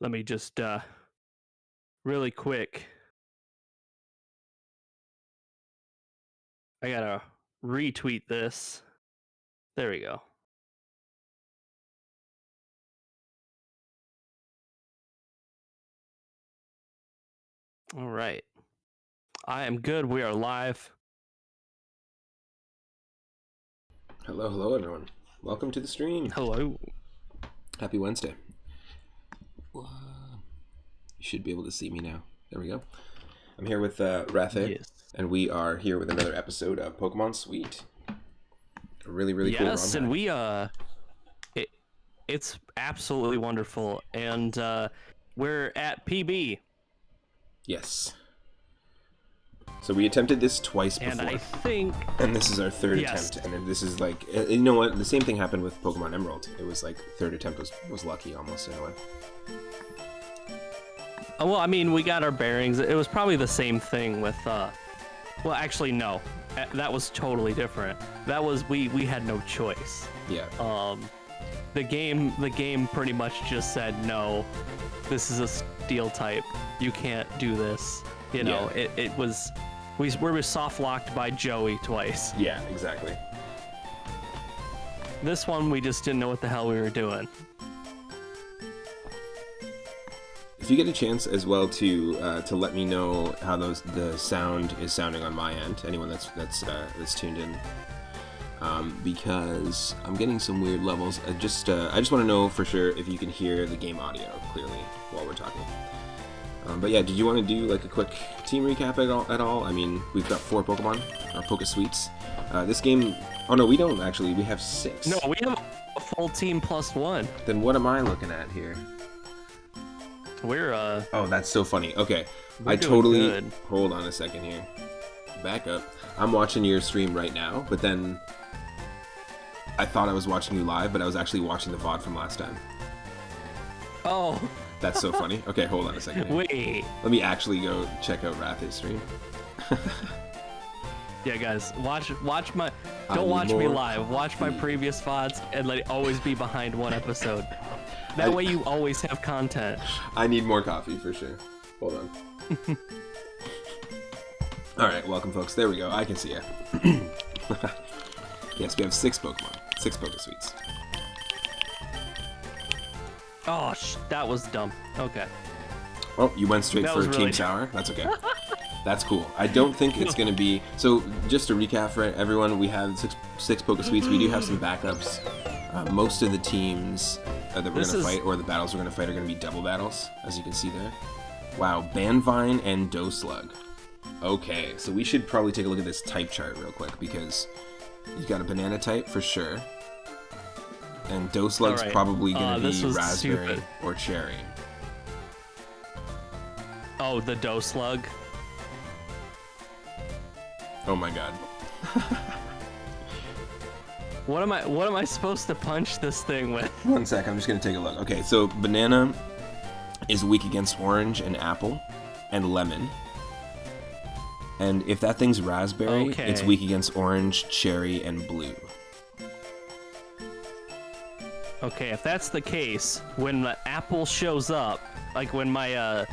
Let me just really quick. I gotta retweet this. There we go. All right. I am good. We are live. Hello, everyone. Welcome to the stream. Hello. Happy Wednesday. You should be able to see me now. There we go. I'm here with Rathe, Yes. and we are here with another episode of Pokemon Sweet. A really cool ROM Yes, and we it's absolutely wonderful, and we're at PB. Yes. So we attempted this twice before. And I think... And this is our third Yes. attempt, and this is like, you know what? The same thing happened with Pokemon Emerald. It was like third attempt was lucky almost in a way. Well, I mean, we got our bearings. It was probably the same thing with... Well, actually, no. That was totally different. That was... We had no choice. Yeah. The game pretty much just said, no, this is a steel type. You can't do this. You know, Yeah. it was... We were soft locked by Joey twice. Yeah, exactly. This one, we just didn't know what the hell we were doing. If you get a chance as well to let me know how the sound is sounding on my end, anyone that's tuned in, because I'm getting some weird levels. I just want to know for sure if you can hear the game audio clearly while we're talking. But yeah, did you want to do like a quick team recap at all? I mean, we've got 4 Pokemon, our Poke Suites. This game... Oh no, we don't actually. We have 6. No, we have a full team plus 1. Then what am I looking at here? We're Oh, that's so funny. Okay, We're I doing totally... good. Hold on a second here. Back up. I'm watching your stream right now, but then I thought I was watching you live, but I was actually watching the VOD from last time. Oh, That's so funny. Okay, hold on a second here. wait. Let me actually go check out Rathe's stream. Yeah, guys, watch my... I Don't need watch me more live. Watch my coffee. previous VODs and let it always be behind one episode. That way you always have content. I need more coffee for sure. Hold on. Alright, welcome folks. There we go. I can see ya. Yes, we have 6 Pokemon. 6 Poke Suites. Oh, that was dumb. Okay. Oh, you went straight That for was Team really- Sour? That's okay. That's cool. I don't think it's going to be... So, just to recap for everyone, we have 6 Poke Suites. We do have some backups. Most of the teams that we're going to fight, or the battles we're going to fight, are going to be double battles, as you can see there. Wow, Banvine and Doslug. Okay, so we should probably take a look at this type chart real quick, because you got a banana type for sure. And Doslug's Alright, probably going to this be was raspberry stupid. or cherry. Oh, the Doslug. Oh my god. What am I supposed to punch this thing with? One sec, I'm just gonna take a look. Okay, so banana is weak against orange and apple and lemon. And if that thing's raspberry, Okay. it's weak against orange, cherry, and blue. Okay, if that's the case, when the apple shows up, like when my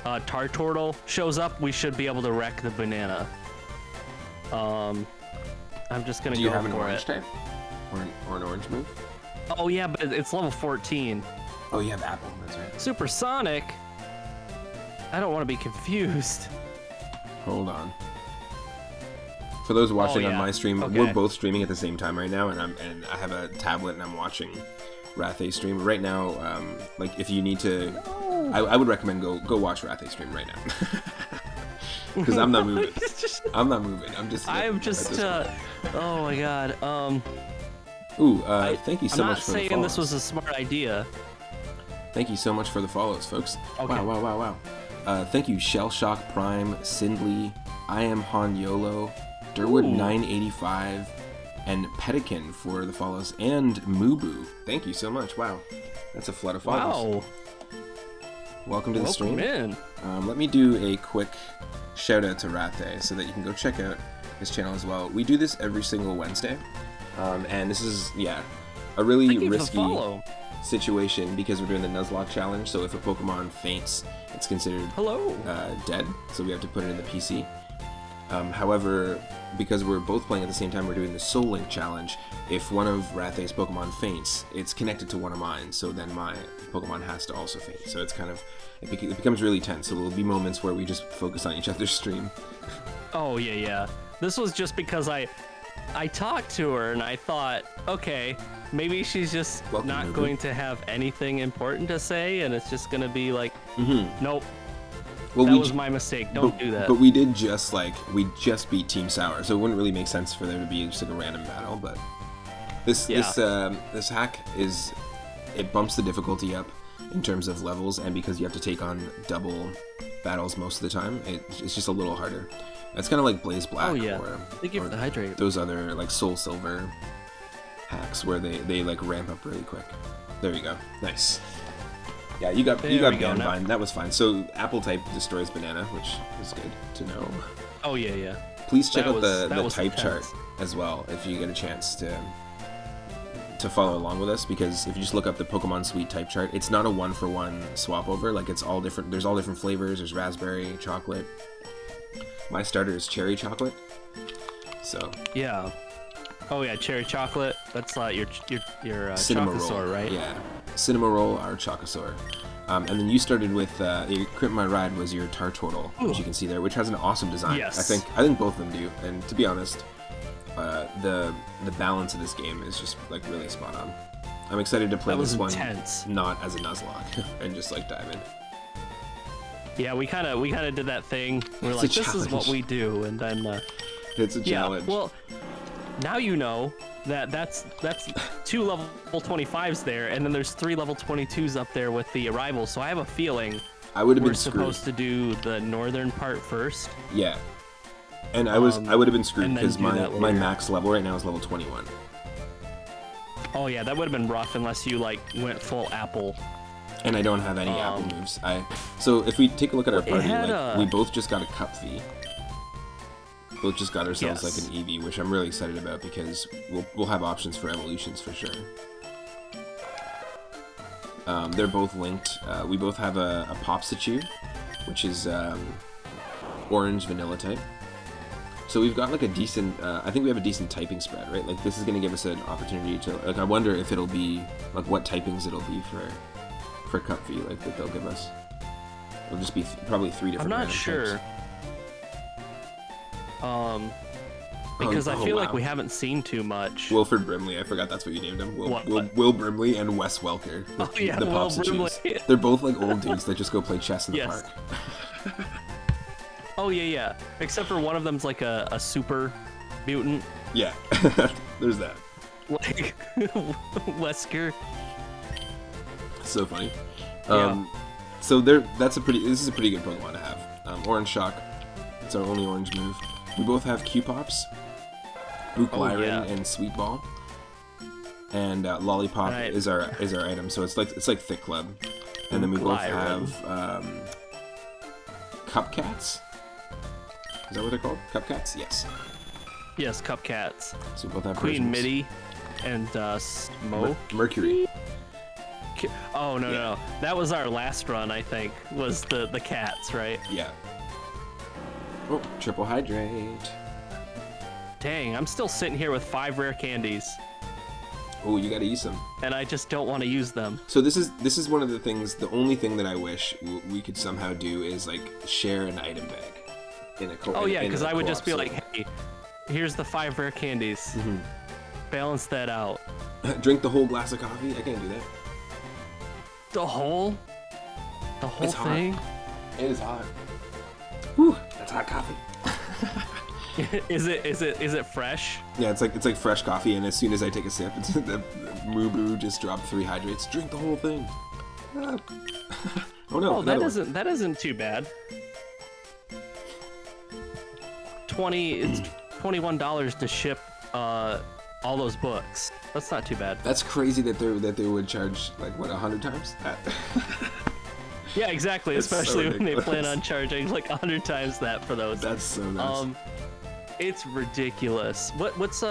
Tartortle shows up, we should be able to wreck the banana. I'm just gonna Do you go have an for orange it. type? Or an orange move? Oh yeah, but it's level 14. Oh, you have apple, that's right. Supersonic? I don't want to be confused. Hold on. For those watching on yeah. my stream, Okay. we're both streaming at the same time right now, and I have a tablet and I'm watching Rathe stream right now. Like if you need to, I would recommend go watch Rathe stream right now, because I'm not moving. I'm not moving. I'm just. I'm just. Oh my god. Ooh, thank you so I'm much not for the saying follows. this was a smart idea. Thank you so much for the follows, folks. Okay. Wow. Thank you, Shell Shock Prime, Sindley, I Am Han Yolo, Durwood 985, and Pedikin for the follows, and Mubu. Thank you so much. Wow, that's a flood of follows. Wow. Welcome to the stream. In. Let me do a quick shout out to Rathe so that you can go check out his channel as well. We do this every single Wednesday, and this is a really Thank you for the risky. follow. situation because we're doing the Nuzlocke challenge. So if a Pokemon faints, it's considered dead. So we have to put it in the PC. However, because we're both playing at the same time, we're doing the Soul Link challenge. If one of Rathe's Pokemon faints, it's connected to one of mine, so then my Pokemon has to also faint. So it's kind of, it becomes really tense. So there'll be moments where we just focus on each other's stream. Oh, yeah. This was just because I talked to her and I thought, okay, maybe she's just not going to have anything important to say, and it's just going to be like, nope. Well, that was my mistake. Don't do that. But we did just beat Team Sour, so it wouldn't really make sense for there to be just like a random battle. But this hack it bumps the difficulty up in terms of levels, and because you have to take on double battles most of the time, it's just a little harder. It's kind of like Blaze Black or thank you for the hydrate. Those other like Soul Silver hacks where they like ramp up really quick. There you go. Nice. Yeah, you got banned fine. That was fine. So Apple type destroys banana, which is good to know. Oh yeah. Please check out the type chart as well if you get a chance to follow along with us, because if you just look up the Pokemon Suite type chart, it's not a 1-for-1 swap over. Like it's all different. There's all different flavors. There's raspberry, chocolate. My starter is cherry chocolate. So yeah. Oh yeah, cherry chocolate. That's your Chocosaur, right? Yeah, Cinnamoroll, our Chocosaur. And then you started with Crimp My Ride was your Tartortle, which you can see there, which has an awesome design. Yes. I think both of them do. And to be honest, the balance of this game is just like really spot on. I'm excited to play this one not as a Nuzlocke and just like dive in. Yeah, we kind of did that thing. We're like, this is what we do, and then it's a challenge. Well, now you know that's 2 level 25s there, and then there's 3 level 22s up there with the arrival. So I have a feeling we're supposed to do the northern part first. Yeah, and I would have been screwed because my max level right now is level 21. Oh yeah, that would have been rough unless you like went full apple. And I don't have any apple moves. So if we take a look at our party, we both just got a Cup V. Both just got ourselves like an EV, which I'm really excited about because we'll have options for evolutions for sure. They're both linked. We both have a Popsichu, which is orange vanilla type. So we've got like a decent, I think we have a decent typing spread, right? Like this is going to give us an opportunity to, like I wonder if it'll be, like what typings it'll be for Cup V, like that they'll give us. It'll just be probably 3 different I'm not sure. Types. Because I feel like we haven't seen too much. Wilford Brimley, I forgot that's what you named him. Will Brimley and Wes Welker. The Popsicus. They're both like old dudes that just go play chess in the park. Oh yeah. Except for one of them's like a super mutant. Yeah, there's that. Like Wesker. So funny. So this is a pretty good Pokemon to have. Orange Shock. It's our only orange move. We both have Q-Pops, Booklyrin, and Sweet Ball, and Lollipop is our item. So it's like Thick Club, and then we both have Cupcats. Is that what they're called? Cupcats? Yes. Yes, Cupcats. So we both have Queen Mitty and Smoke. Mercury. Oh no, that was our last run. I think was the cats, right? Yeah. Oh, triple hydrate. Dang, I'm still sitting here with 5 rare candies. Oh, you gotta use them. And I just don't want to use them. So this is one of the things, the only thing that I wish we could somehow do is like share an item bag in a co-op. Oh yeah, because I would just be like, hey, here's the 5 rare candies. Balance that out. Drink the whole glass of coffee? I can't do that. The whole thing? Hot. It is hot. Whew, that's hot coffee. Is it fresh? Yeah, it's like fresh coffee, and as soon as I take a sip, it's the Mubu just dropped 3 hydrates. Drink the whole thing. Oh no! Oh, that isn't too bad. It's $21 to ship all those books. That's not too bad. That's crazy that they would charge like what 100 times that. Yeah, exactly. Especially when they plan on charging like 100 times that for those. That's so nice. It's ridiculous. What's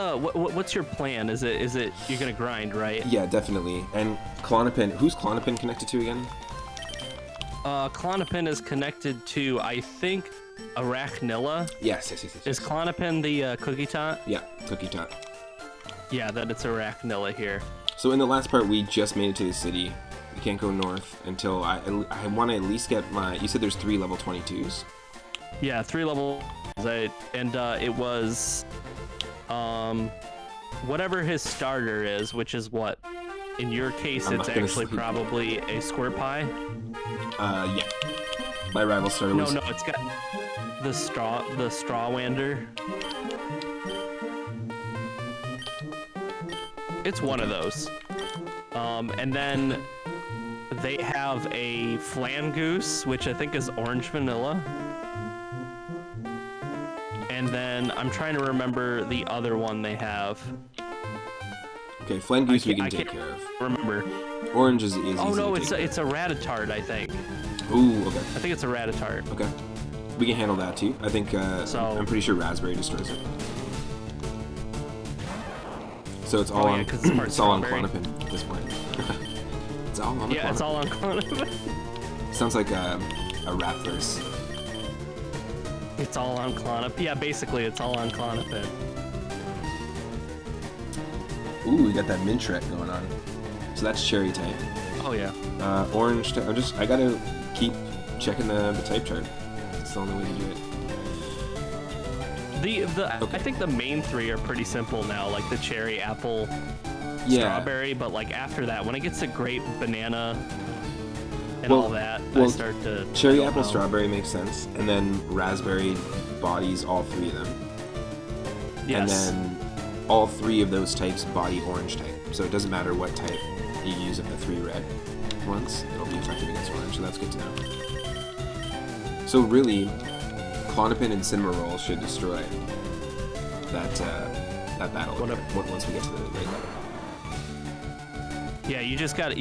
your plan? Is it you're gonna grind, right? Yeah, definitely. And Klonopin, who's Klonopin connected to again? Klonopin is connected to, I think, Arachnilla. Yes. Is Klonopin the Cookie Tot? Yeah, Cookie Tot. Yeah, that it's Arachnilla here. So in the last part, we just made it to the city. We can't go north until I want to at least get my. You said there's 3 level 22s. Yeah, 3 level. It was, whatever his starter is, which is what. In your case, it's actually probably a squirt pie. Yeah. My rival starter was... No, it's got the Strawwander. It's one of those. And then they have a Flangoose, which I think is orange vanilla. And then I'm trying to remember the other one they have. Okay, Flangoose we can take care of. Remember. Orange is easy. Oh no, it's a Rattata, I think. Ooh, okay. I think it's a Rattata. Okay. We can handle that too. I think I'm pretty sure Raspberry destroys it. So it's all on it's all on Klonopin at this point. It's all on it's all on Klonopin. Sounds like a rap verse. It's all on Klonopin. Yeah, basically it's all on Klonopin. Ooh, we got that Mintret going on. So that's cherry type. Oh yeah. Orange. I gotta keep checking the type chart. It's the only way to do it. Okay. I think the main 3 are pretty simple now, like the cherry, apple, strawberry. But like after that, when it gets to grape, banana, and all that, I start to. Cherry, apple, strawberry makes sense, and then raspberry bodies all 3 of them. Yes. And then all 3 of those types body orange type. So it doesn't matter what type you use of the 3 red ones, it'll be effective against orange, so that's good to know. So really, Klonopin and Cinnamoroll should destroy that battle once we get to the right level. Yeah, you just gotta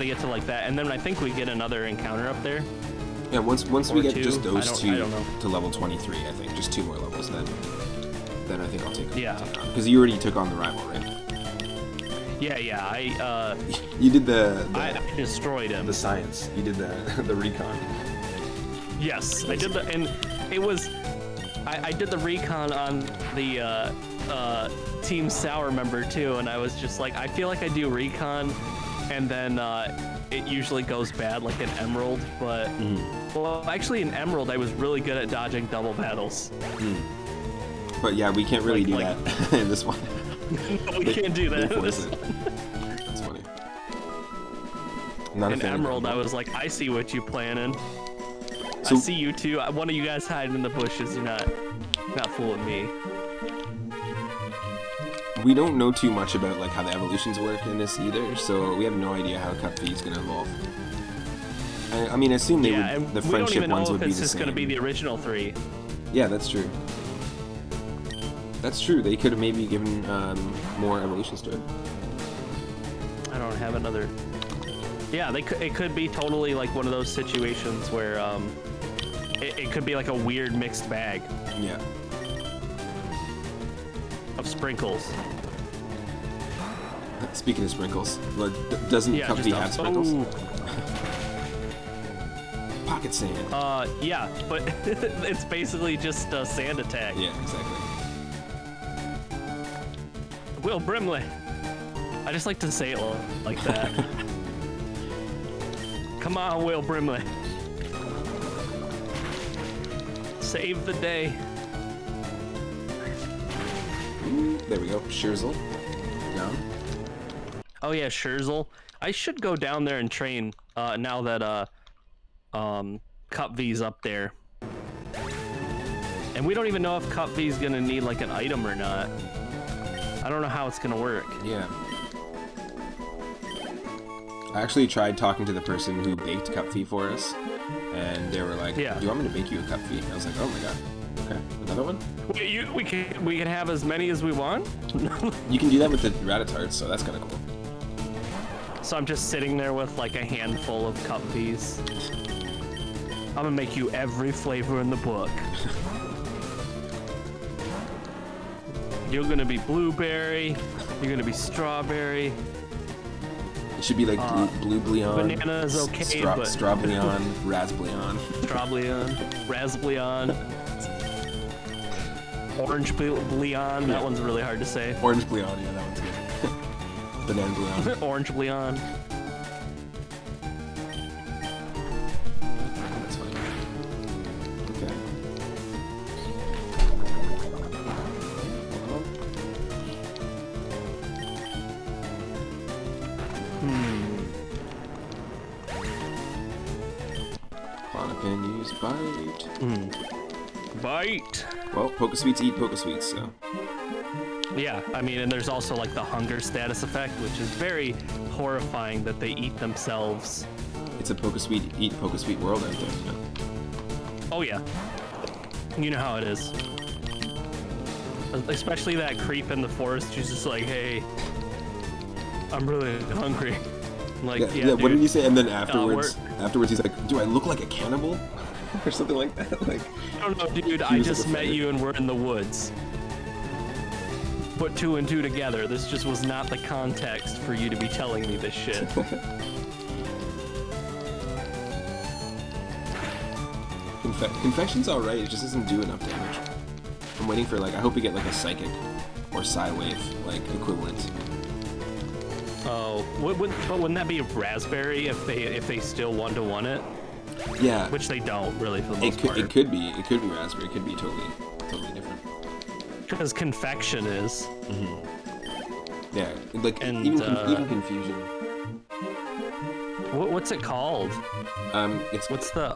get to like that, and then I think we get another encounter up there. Yeah, once we get just those 2 to level 23, I think, just 2 more levels, then I think I'll take on. Yeah. Because you already took on the rival, right? Yeah, you did the I destroyed him. The science. You did the recon. Yes, I did and it was I did the recon on the Team Sour member too, and I was just like, I feel like I do recon, and then it usually goes bad, like an Emerald, but well, actually in Emerald I was really good at dodging double battles. But yeah, we can't really do that in this one. No, we can't do that in this one. That's funny. In Emerald, I was like, I see what you planning. So, I see you two. One of you guys hiding in the bushes. You're not fooling me. We don't know too much about like how the evolutions work in this either, so we have no idea how Cup V is gonna evolve. I mean, I assume they would. The friendship ones would be the same. It's just gonna be the original 3. Yeah, that's true. That's true. They could have maybe given more evolutions to it. I don't have another. Yeah, it could be totally like one of those situations where it could be like a weird mixed bag. Yeah. Of sprinkles. Speaking of sprinkles, doesn't Cup V have sprinkles? Pocket sand. Yeah, but it's basically just a sand attack. Yeah, exactly. Will Brimley. I just like to say it like that. Come on, Will Brimley. Save the day. There we go. Scherzel. Down. Oh yeah, Scherzel. I should go down there and train now that Cup V's up there. And we don't even know if Cup V's gonna need like an item or not. I don't know how it's gonna work. Yeah. I actually tried talking to the person who baked Cup V for us, and they were like, "Do you want me to bake you a Cup V?" And I was like, "Oh my god, okay, another one." Wait, we can have as many as we want. You can do that with the Rattatarts, so that's kind of cool. So I'm just sitting there with like a handful of Cup V's. I'm gonna make you every flavor in the book. You're gonna be blueberry. You're gonna be strawberry. It should be like blue Bleon. Banana is okay, but Strawbleon, Raspbleon. Strawbleon, Raspbleon, Orange Bleon. That one's really hard to say. Orange Bleon, yeah, that one's good. Banana Bleon. Orange Bleon. That's funny. Okay. Clonopin, use bite. Bite. Well, Pokesweets eat Pokesweets, so. Yeah, I mean, and there's also like the hunger status effect, which is very horrifying that they eat themselves. It's a Pokesweet eat Pokesweet world out there. Yeah. Oh yeah, you know how it is. Especially that creep in the forest who's just like, hey, I'm really hungry. Like, yeah, what dude. did he say? And then afterwards, he's like, do I look like a cannibal? Or something like that. Like, I don't know, dude. I just met you and we're in the woods. Put two and two together. This just was not the context for you to be telling me this shit. Confection's alright, it just doesn't do enough damage. I'm waiting for, like, I hope we get, like, a Psychic or Psywave, like, equivalent. Oh, but wouldn't that be a Raspberry if they still 1-to-1 it? Yeah. Which they don't, really, for the most part. It could be Raspberry, it could be totally different. Because Confection is. Mm-hmm. Yeah, like, and, even Confusion. What's it called? What's the?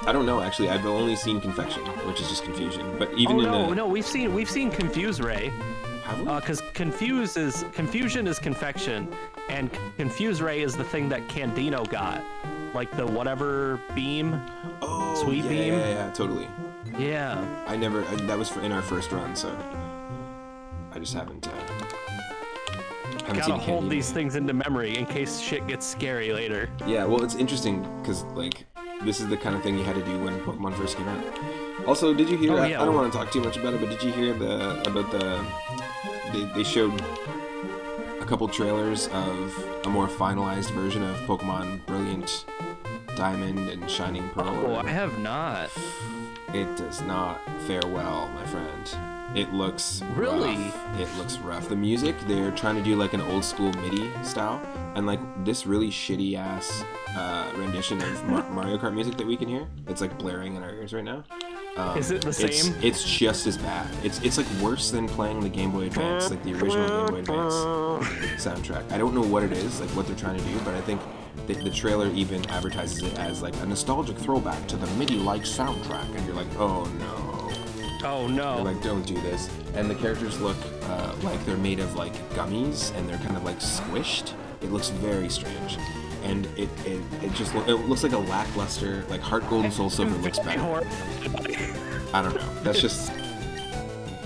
I don't know actually. I've only seen Confection, which is just Confusion. But even no, we've seen Confuse Ray. Have we? Because Confusion is Confection, and Confuse Ray is the thing that Candino got, like the whatever beam. Oh, Sweet beam. Yeah, totally. Yeah. That was in our first run, so I just haven't Gotta hold these things into memory in case shit gets scary later. Yeah, well, it's interesting because like this is the kind of thing you had to do when Pokemon first came out. Also, did you hear? I don't want to talk too much about it, but did you hear they showed a couple trailers of a more finalized version of Pokemon Brilliant Diamond and Shining Pearl? Oh, I have not. It does not fare well, my friend. It looks really rough. It looks rough. The music, they're trying to do like an old school MIDI style, and like this really shitty ass rendition of Mario Kart music that we can hear. It's like blaring in our ears right now. Is it the same? It's just as bad. It's like worse than playing the Game Boy Advance, like the original Game Boy Advance soundtrack. I don't know what it is, like what they're trying to do, but I think the trailer even advertises it as like a nostalgic throwback to the MIDI-like soundtrack, and you're like, oh no. Oh no. They're like, don't do this. And the characters look like they're made of like gummies, and they're kind of like squished. It looks very strange. And it looks like a lackluster, like Heart Gold and Soul Silver looks better. I don't know. That's just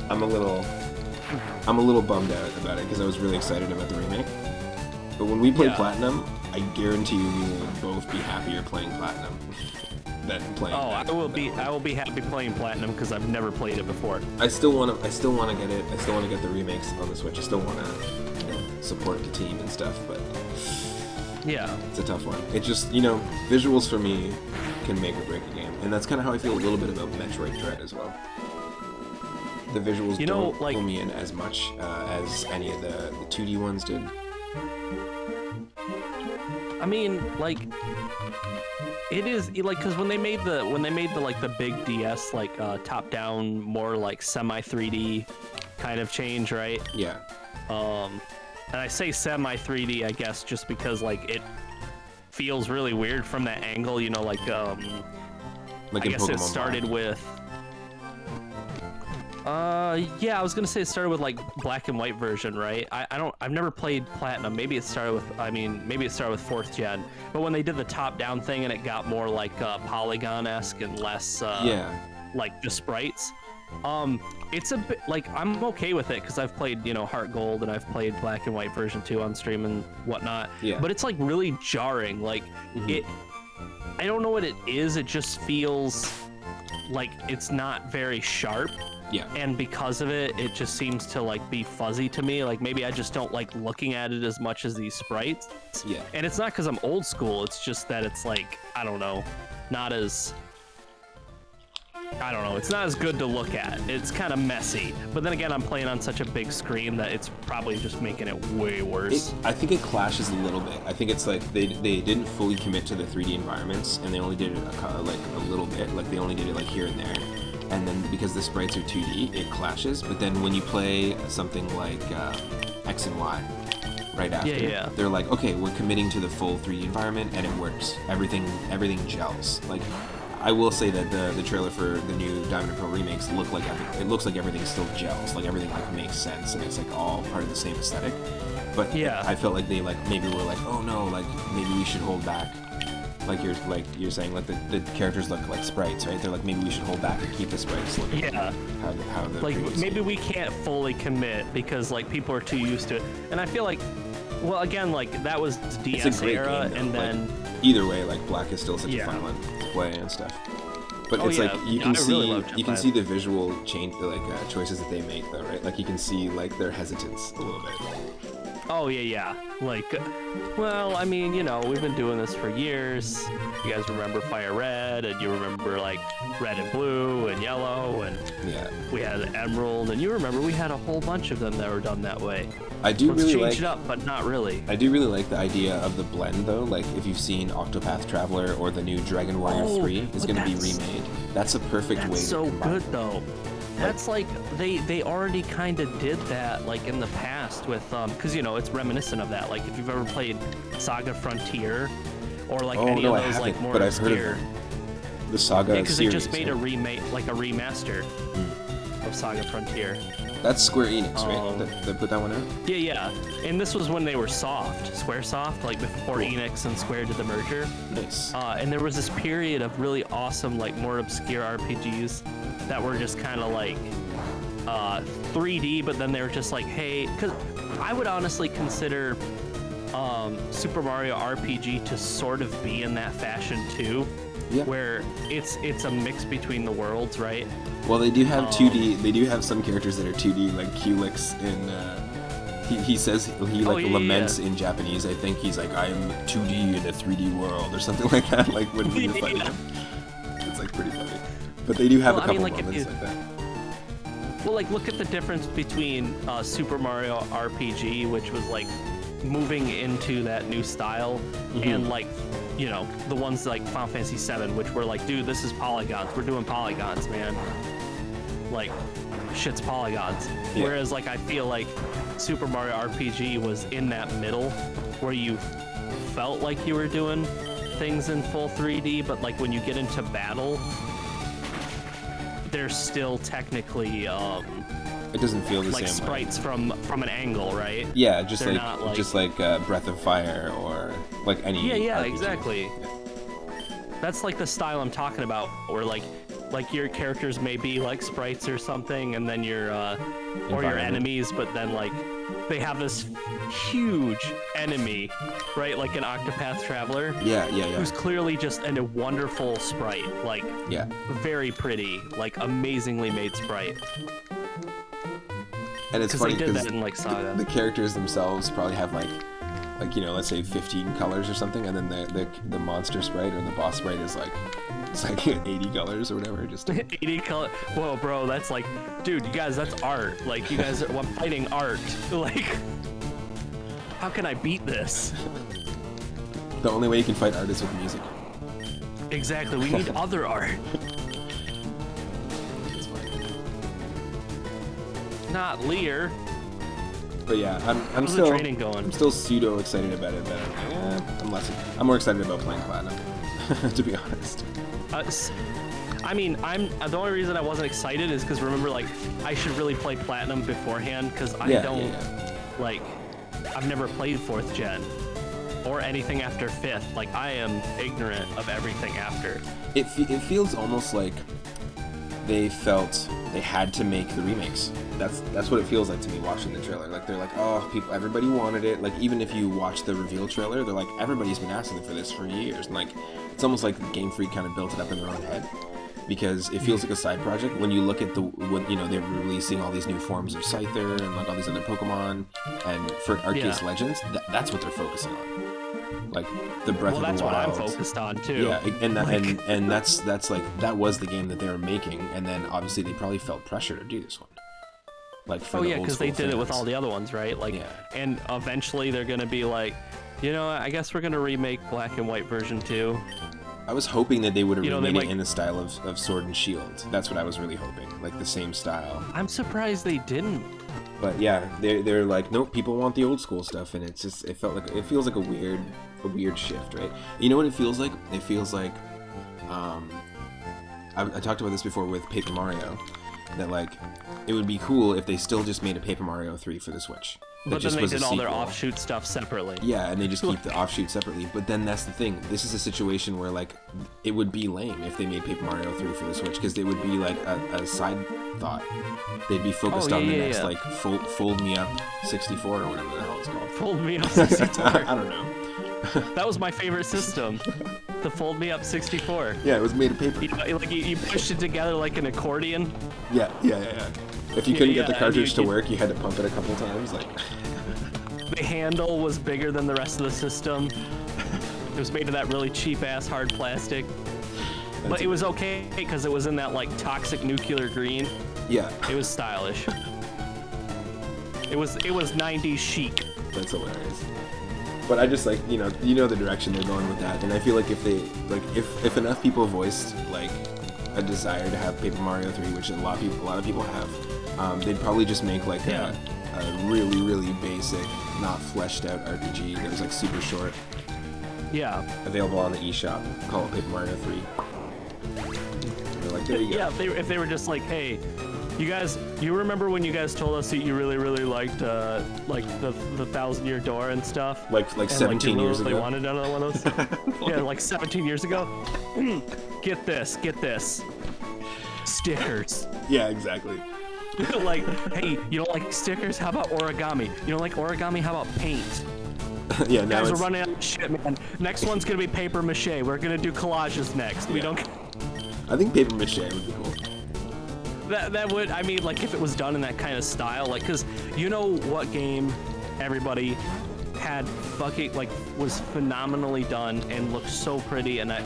I'm a little bummed out about it because I was really excited about the remake. But when we play Platinum, I guarantee you we will both be happier playing Platinum than playing. Oh, I will be happy playing Platinum because I've never played it before. I still want to get it. I still want to get the remakes on the Switch. I still want to support the team and stuff, but yeah, it's a tough one. It just, visuals for me can make or break a game, and that's kind of how I feel a little bit about Metroid Dread as well. The visuals don't pull me in as much as any of the 2D ones did. I mean, like, it is like because when they made the like the big DS like top down more like semi 3D kind of change, right? Yeah. And I say semi 3D, I guess, just because like it feels really weird from that angle, like I guess Pokemon it started Black. With. Yeah, I was gonna say it started with like black and white version, right? I've never played Platinum. Maybe it started with 4th gen. But when they did the top-down thing and it got more like polygon-esque and less like just sprites, it's a bit like I'm okay with it because I've played Heart Gold and I've played black and white version 2 on stream and whatnot. Yeah. But it's like really jarring. Like I don't know what it is. It just feels like it's not very sharp. Yeah. And because of it, it just seems to like be fuzzy to me. Like maybe I just don't like looking at it as much as these sprites. Yeah. And it's not because I'm old school. It's just that it's like, I don't know, not as... I don't know, it's not as good to look at. It's kind of messy. But then again, I'm playing on such a big screen that it's probably just making it way worse. I think it clashes a little bit. I think it's like they didn't fully commit to the 3D environments, and they only did it like a little bit. Like they only did it like here and there. And then because the sprites are 2D, it clashes. But then when you play something like X and Y, right after, they're like, okay, we're committing to the full 3D environment, and it works. Everything gels. Like, I will say that the trailer for the new Diamond and Pearl remakes looks like everything still gels, like everything like makes sense, and it's like all part of the same aesthetic. But I felt like they like maybe were like, oh no, like maybe we should hold back. Like you're saying, like the characters look like sprites, right? They're like, maybe we should hold back and keep the sprites looking how the like maybe we can't fully commit because like people are too used to it. And I feel like, well, again, like that was DS era, game, and then either way, like Black is still such a fun one to play and stuff. But it's like you can see the visual change, like choices that they make, though, right? Like you can see like their hesitance a little bit. Oh yeah. Like, well, I mean, you know, we've been doing this for years. You guys remember Fire Red, and you remember like Red and Blue and Yellow, and we had Emerald, and you remember we had a whole bunch of them that were done that way. Let's change it up, but not really. I do really like the idea of the blend, though. Like, if you've seen Octopath Traveler or the new Dragon Warrior 3 is going to be remade. That's a perfect way to combine. That's so good, though. That's like, they already kind of did that, like, in the past with, because, you know, it's reminiscent of that. Like, if you've ever played Saga Frontier, or, like, any of those, like, more obscure... The Saga series. Because they just made a remake, like, a remaster of Saga Frontier. That's Square Enix, right? That put that one out? Yeah. And this was when they were Squaresoft, like before Enix and Square did the merger. Nice. And there was this period of really awesome, like more obscure RPGs that were just kind of like 3D, but then they were just like, hey, because I would honestly consider Super Mario RPG to sort of be in that fashion too. Yeah. Where it's a mix between the worlds, right? Well, they do have 2D. They do have some characters that are 2D, like Culex in. He says he laments in Japanese. I think he's like, I am 2D in a 3D world or something like that. Like when you're fighting him, it's like pretty funny. But they do have a couple moments like that. Well, like look at the difference between Super Mario RPG, which was like moving into that new style, and like, you know, the ones like Final Fantasy VII, which were like, dude, this is polygons. We're doing polygons, man. Like, shit's polygons. Yeah. Whereas, like, I feel like Super Mario RPG was in that middle where you felt like you were doing things in full 3D, but like when you get into battle, they're still technically it doesn't feel the like same sprites way. from an angle, right? Yeah, just like Breath of Fire or like any RPG. Exactly. Yeah. That's like the style I'm talking about, where like your characters may be like sprites or something, and then your or your enemies, but then like they have this huge enemy, right? Like an Octopath Traveler. Yeah. Who's clearly just a wonderful sprite, like very pretty, like amazingly made sprite. And it's funny because they did that in like Saga. The characters themselves probably have like you know, let's say 15 colors or something, and then the monster sprite or the boss sprite is like, it's like 80 colors or whatever. Just 80 color. Whoa, bro, that's like, dude, you guys, that's art. Like, you guys are fighting art. Like, how can I beat this? The only way you can fight art is with music. Exactly. We need other art. That's funny. Not Lear. But yeah, I'm still pseudo excited about it. But I'm more excited about playing Platinum, to be honest. I mean, the only reason I wasn't excited is because remember, like, I should really play Platinum beforehand because like, I've never played 4th gen or anything after 5th. Like, I am ignorant of everything after. It feels almost like they felt they had to make the remakes. That's what it feels like to me watching the trailer. Like, they're like, oh, everybody wanted it. Like, even if you watch the reveal trailer, they're like, everybody's been asking for this for years. And like, it's almost like Game Freak kind of built it up in their own head. because it feels like a side project when you look at they're releasing all these new forms of Scyther and like all these other Pokemon, and for Arceus Legends, that's what they're focusing on, like the Breath of the Wild. That's what I'm focused on too. Yeah, and that's like that was the game that they were making, and then obviously they probably felt pressure to do this one. Like for because they did it with all the other ones, right? Like, and eventually they're gonna be like, I guess we're gonna remake Black and White version 2. I was hoping that they would have remade it in the style of Sword and Shield. That's what I was really hoping, like the same style. I'm surprised they didn't. But yeah, they're like, nope, people want the old school stuff, and it feels like a weird shift, right? You know what it feels like? It feels like, I talked about this before with Paper Mario, that like it would be cool if they still just made a Paper Mario 3 for the Switch. But then they did all their offshoot stuff separately. Yeah, and they just keep the offshoot separately. But then that's the thing. This is a situation where, like, it would be lame if they made Paper Mario 3 for the Switch, because they would be, like, a side thought. They'd be focused on the next, like, Fold Me Up 64 or whatever the hell it's called. Fold Me Up 64. I don't know. That was my favorite system. The Fold Me Up 64. Yeah, it was made of paper. You pushed it together like an accordion. Yeah. If you couldn't get the cartridge to work, you had to pump it a couple times. Like, the handle was bigger than the rest of the system. It was made of that really cheap-ass hard plastic. But it was okay because it was in that like toxic nuclear green. Yeah. It was stylish. It was 90s chic. That's hilarious. But I just like, you know the direction they're going with that, and I feel like if they if enough people voiced like a desire to have Paper Mario 3, which a lot of people have, they'd probably just make like a really, really basic, not fleshed out RPG that was like super short. Yeah. Available on the eShop. Call it Paper Mario 3. They're like, there you go. Yeah, if they were just like, hey, you remember when you guys told us that you really, really liked like the 1,000-Year Door and stuff? Like 17 years ago. They wanted another one of those. Yeah, like 17 years ago. Get this. Stickers. Yeah, exactly. Like, hey, you don't like stickers? How about origami? You don't like origami? How about paint? Yeah, now guys, we're running out of shit, man. Next one's gonna be paper mache. We're gonna do collages next. We don't. I think paper mache would be cool. That would, I mean, like if it was done in that kind of style, like, cause you know what game everybody had fucking like was phenomenally done and looked so pretty, and that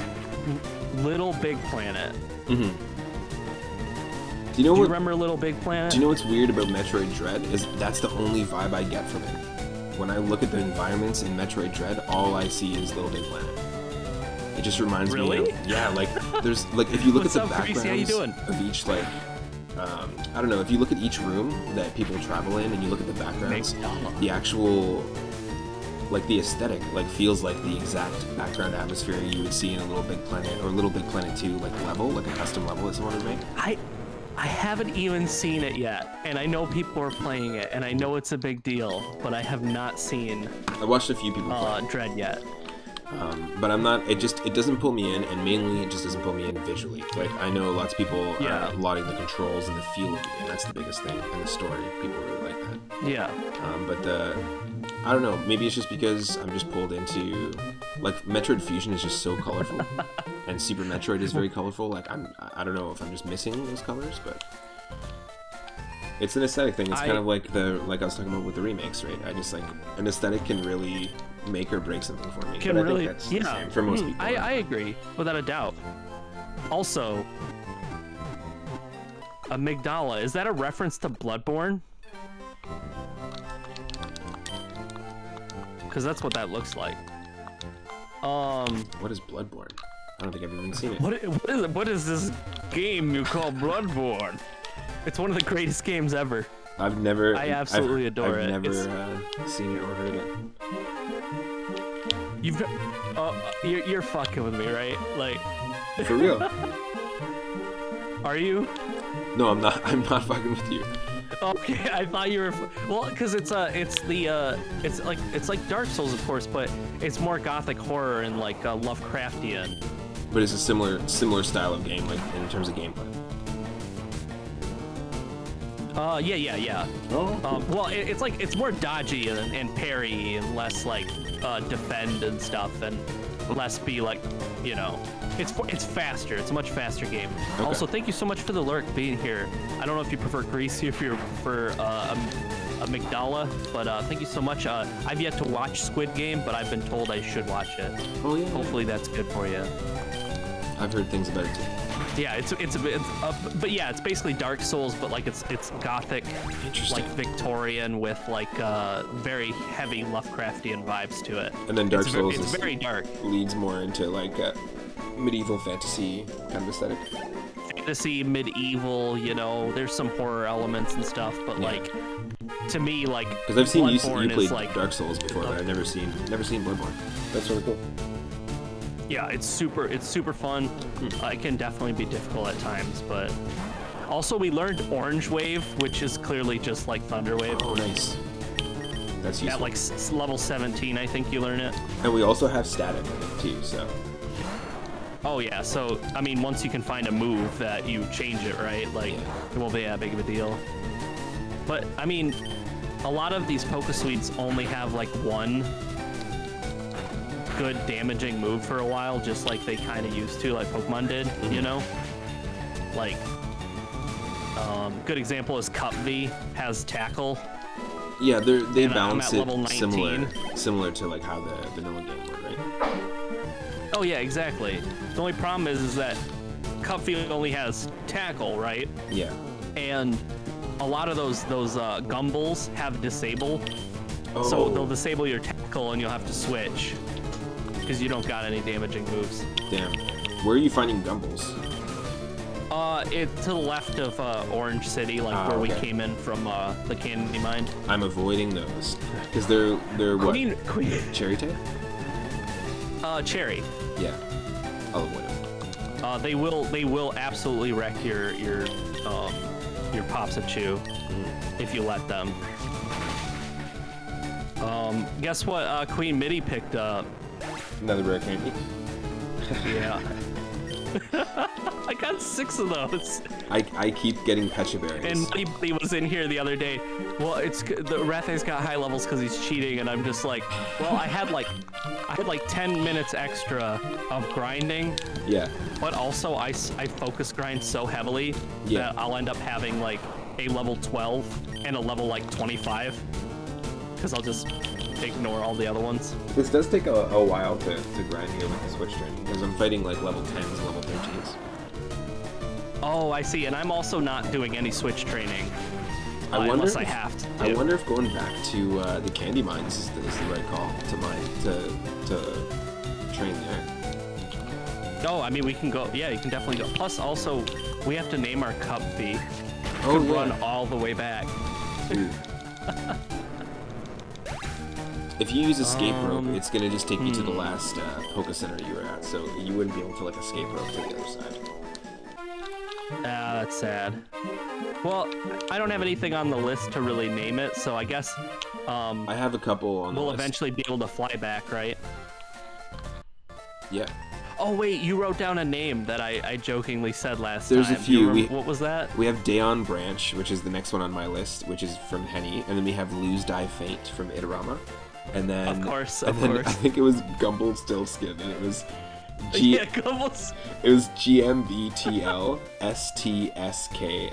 Little Big Planet. Mm-hmm. Do you remember Little Big Planet? Do you know what's weird about Metroid Dread is that's the only vibe I get from it. When I look at the environments in Metroid Dread, all I see is Little Big Planet. It just reminds me of, like there's like if you look at the backgrounds of each like I don't know, if you look at each room that people travel in and you look at the backgrounds, the actual like the aesthetic like feels like the exact background atmosphere you would see in a Little Big Planet or Little Big Planet 2 like level, like a custom level that someone would make. I haven't even seen it yet, and I know people are playing it, and I know it's a big deal, but I have not seen. I watched a few people play Dread yet. But I'm not. It doesn't pull me in, and mainly it just doesn't pull me in visually. Like I know lots of people are lauding the controls and the feel of the game. That's the biggest thing, and the story. People really like that. Yeah. But I don't know. Maybe it's just because I'm just pulled into like Metroid Fusion is just so colorful, and Super Metroid is very colorful. Like I don't know if I'm just missing those colors, but it's an aesthetic thing. It's kind of like I was talking about with the remakes, right? I just like an aesthetic can really make or break something for me. Can but really, I think that's the same for most people. I agree without a doubt. Also, Amygdala, is that a reference to Bloodborne? Because that's what that looks like. What is Bloodborne? I don't think I've even seen it. What is this game you call Bloodborne? It's one of the greatest games ever. I absolutely adore it. I've never seen it or heard it. You're fucking with me, right? Like, for real? Are you? No, I'm not. I'm not fucking with you. Okay, I thought you were. Well, because it's like Dark Souls, of course, but it's more gothic horror and like Lovecraftian. But it's a similar style of game, like in terms of gameplay. Yeah. Oh. Well, it's like it's more dodgy and parry and less like defend and stuff and less be like, you know, it's faster. It's a much faster game. Okay. Also, thank you so much for the lurk being here. I don't know if you prefer greasy, if you prefer a Migdala, but thank you so much. I've yet to watch Squid Game, but I've been told I should watch it. Oh yeah. Hopefully that's good for you. I've heard things about it too. Yeah, but yeah, it's basically Dark Souls, but like it's gothic, Interesting. like Victorian with like very heavy Lovecraftian vibes to it. And then Dark Souls it's very dark. leads more into like medieval fantasy kind of aesthetic. Fantasy, medieval, you know, there's some horror elements and stuff, but like to me, like because I've seen you played like, Dark Souls before, but I've never seen Bloodborne. That's really cool. Yeah, it's super fun. It can definitely be difficult at times, but also we learned Orange Wave, which is clearly just like Thunder Wave. Oh, nice. That's useful. At like level 17, I think you learn it. And we also have static in it too, so. Oh yeah, so I mean, once you can find a move that you change it, right? Like it won't be that big of a deal. But I mean, a lot of these Poké Suites only have like one good damaging move for a while, just like they kind of used to, like Pokemon did, you know? Like, good example is Cup V has Tackle. Yeah, they balance it level 19. similar to like how the vanilla game would, right? Oh yeah, exactly. The only problem is that Cup V only has Tackle, right? Yeah. And a lot of those Gumballs have Disable. Oh. So they'll disable your Tackle and you'll have to switch, because you don't got any damaging moves. Damn. Where are you finding Gumballs? It's to the left of Orange City, like where we came in from the Candy Mine. I'm avoiding those because they're what? Queen. Cherry type? Cherry. Yeah. I'll avoid them. They will absolutely wreck your Popsichu if you let them. Guess what? Queen Mitty picked up. Another rare candy. Yeah. I got 6 of those. I keep getting Pecha berries. And he was in here the other day. Well, the Rathe's got high levels because he's cheating, and I'm just like, well, I had like 10 minutes extra of grinding. Yeah. But also I focus grind so heavily that I'll end up having like a level 12 and a level like 25, because I'll just ignore all the other ones. This does take a while to grind here with the Switch training, because I'm fighting like level 10s and level 13s. Oh, I see. And I'm also not doing any Switch training. Unless I have to. I wonder if going back to the Candy Mines is the right call to mine to train there. No, I mean we can go. Yeah, you can definitely go. Plus, also, we have to name our Cup fee. Oh, Could yeah. run all the way back. If you use escape rope, it's gonna just take you to the last Poké Center you were at, so you wouldn't be able to like escape rope to the other side. That's sad. Well, I don't have anything on the list to really name it, so I guess I have a couple on the we'll list. eventually be able to fly back, right? Yeah. Oh wait, you wrote down a name that I jokingly said last There's time. a few. What was that? We have Dayon Branch, which is the next one on my list, which is from Henny, and then we have Lose Die Faint from Itarama. And then, Of course. I think it was Gumble Stillskin, and it was Yeah, Gumbles. It was GMBTL STSKN.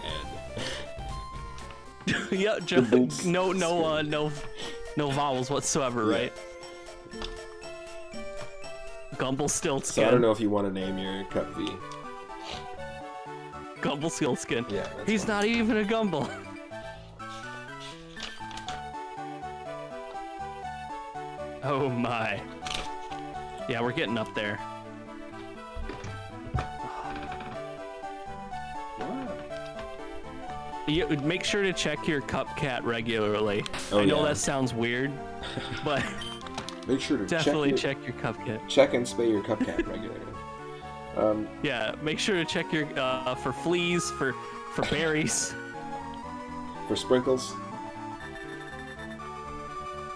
Yeah, no vowels whatsoever, right? Gumble Stillskin. So I don't know if you want to name your Cup V. Gumble Stillskin. Yeah. He's fine. not even a Gumble. Oh my. Yeah, we're getting up there. You make sure to check your Cupcat regularly. Oh, I know yeah. that sounds weird, but Make sure to definitely check your Cupcat. check and spay your Cupcat regularly. Yeah, make sure to check your for fleas, for berries. For sprinkles.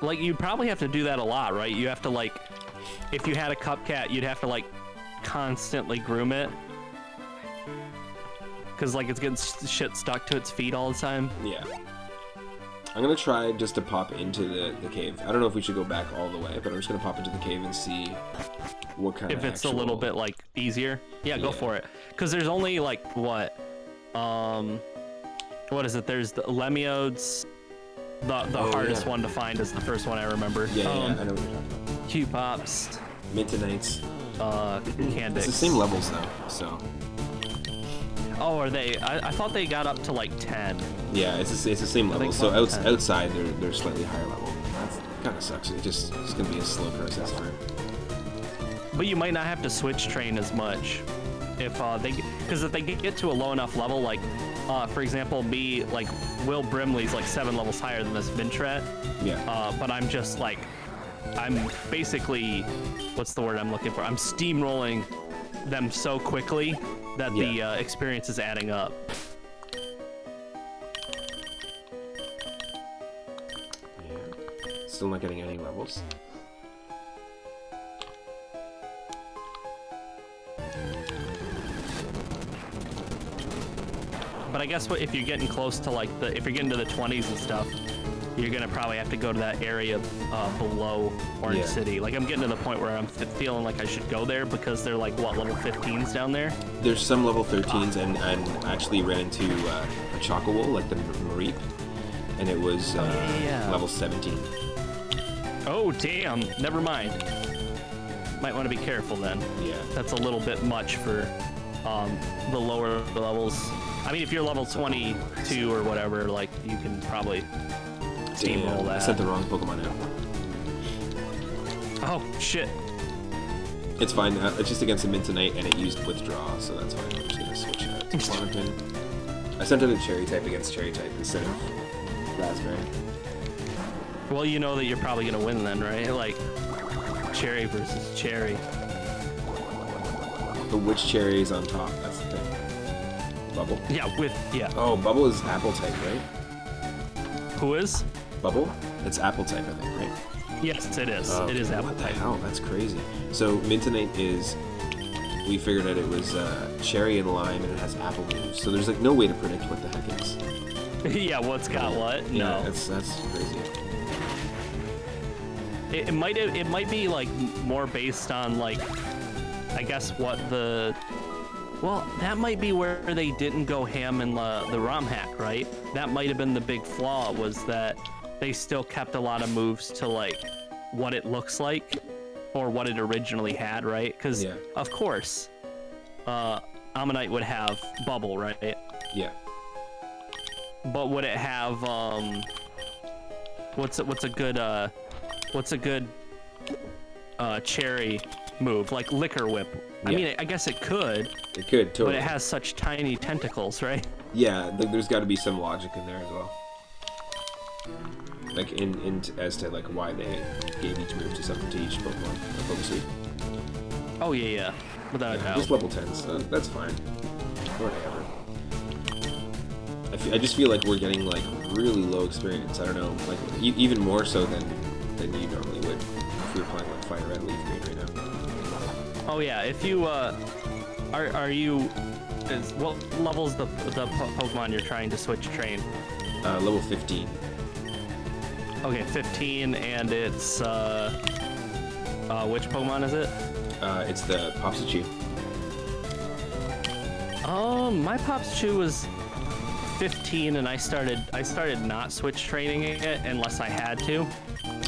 Like, you probably have to do that a lot, right? You have to, like, if you had a Cupcat, you'd have to, like, constantly groom it. because like it's getting shit stuck to its feet all the time. Yeah. I'm gonna try just to pop into the cave. I don't know if we should go back all the way, but I'm just gonna pop into the cave and see what kind of If it's a little bit like easier, yeah, go for it. Because there's only like what is it? There's the Lemiodes. The hardest one to find is the first one I remember. Yeah, I know what you're talking about. Q-Pops. Mintonites. Candix. It's the same levels though, so. Oh, are they? I thought they got up to like 10. Yeah, it's the same level. So outside they're slightly higher level. That kind of sucks. It's gonna be a slow process for. But you might not have to switch train as much if if they get to a low enough level, like for example, me, like Will Brimley's like 7 levels higher than this Vintrat. Yeah. But I'm just like, I'm basically, what's the word I'm looking for? I'm steamrolling them so quickly that the experience is adding up. Yeah. Still not getting any levels. But I guess if you're getting close to like if you're getting to the 20s and stuff, you're gonna probably have to go to that area below Orange City. Like I'm getting to the point where I'm feeling like I should go there because they're like what, level 15s down there? There's some level 13s and actually ran into a Chocowool, like the Mareep, and it was level 17. Oh damn! Never mind. Might want to be careful then. Yeah. That's a little bit much for the lower levels. I mean, if you're level 22 or whatever, like you can probably steamroll that. I sent the wrong Pokemon out. Oh shit! It's fine. It's just against a Mintonite, and it used Withdraw, so that's fine. I'm just gonna switch out to Clonopin. I sent it a Cherry type against Cherry type instead of Raspberry. Well, you know that you're probably gonna win then, right? Like Cherry versus Cherry. But which Cherry is on top? That's the thing. Bubble? Yeah. Oh, Bubble is Apple type, right? Who is? Bubble? It's Apple type, I think, right? Yes, it is. It is Apple type. What the hell? That's crazy. So Mintonite is. We figured out it was cherry and lime, and it has apple moves. So there's like no way to predict what the heck it is. Yeah, what's got what? Yeah, No. that's crazy. It might be like more based on like, I guess what the. Well, that might be where they didn't go ham in the ROM hack, right? That might have been the big flaw, was that they still kept a lot of moves to like what it looks like or what it originally had, right? Because of course, Ammonite would have Bubble, right? Yeah. But would it have what's a good cherry move, like Liquor Whip? I mean, I guess it could. It could, totally. But it has such tiny tentacles, right? Yeah, there's got to be some logic in there as well. Like in as to like why they gave each move to each Pokemon, a Focus Suite. Oh yeah, without a doubt. Just level 10s, so that's fine. Whatever. I just feel like we're getting like really low experience. I don't know, like even more so than you normally would if we were playing like Fire Red, Leaf Green right now. Oh yeah, if you are you what level's the Pokemon you're trying to switch train? Level 15. Okay, 15, and it's which Pokemon is it? It's the Popsichu. My Popsichu was 15, and I started not switch training it unless I had to.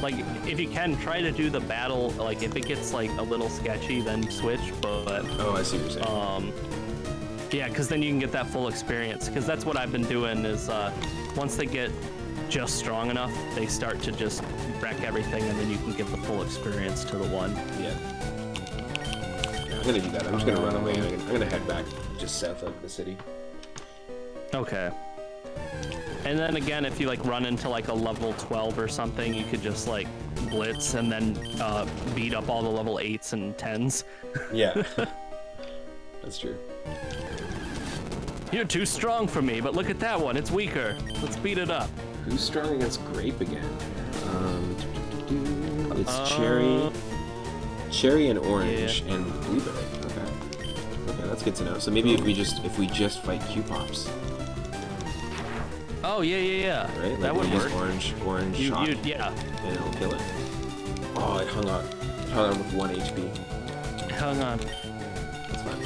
Like, if you can, try to do the battle. Like, if it gets like a little sketchy, then switch. But oh, I see what you're saying. yeah, because then you can get that full experience. Because that's what I've been doing is once they get just strong enough, they start to just wreck everything, and then you can give the full experience to the one. Yeah. I'm gonna do that. I'm just gonna run away. I'm gonna head back just south of the city. Okay. And then again, if you like run into like a level 12 or something, you could just like blitz and then beat up all the level 8s and 10s. Yeah. That's true. You're too strong for me, but look at that one. It's weaker. Let's beat it up. Who's strong against Grape again? It's Cherry and Orange and Blueberry. Okay. Okay, that's good to know. So maybe if we just fight Q-Pops. Oh yeah. Right? Like That would use work. orange shot. Yeah. And it'll kill it. Oh, it hung on. It hung on with 1 HP. Hung on. That's fine.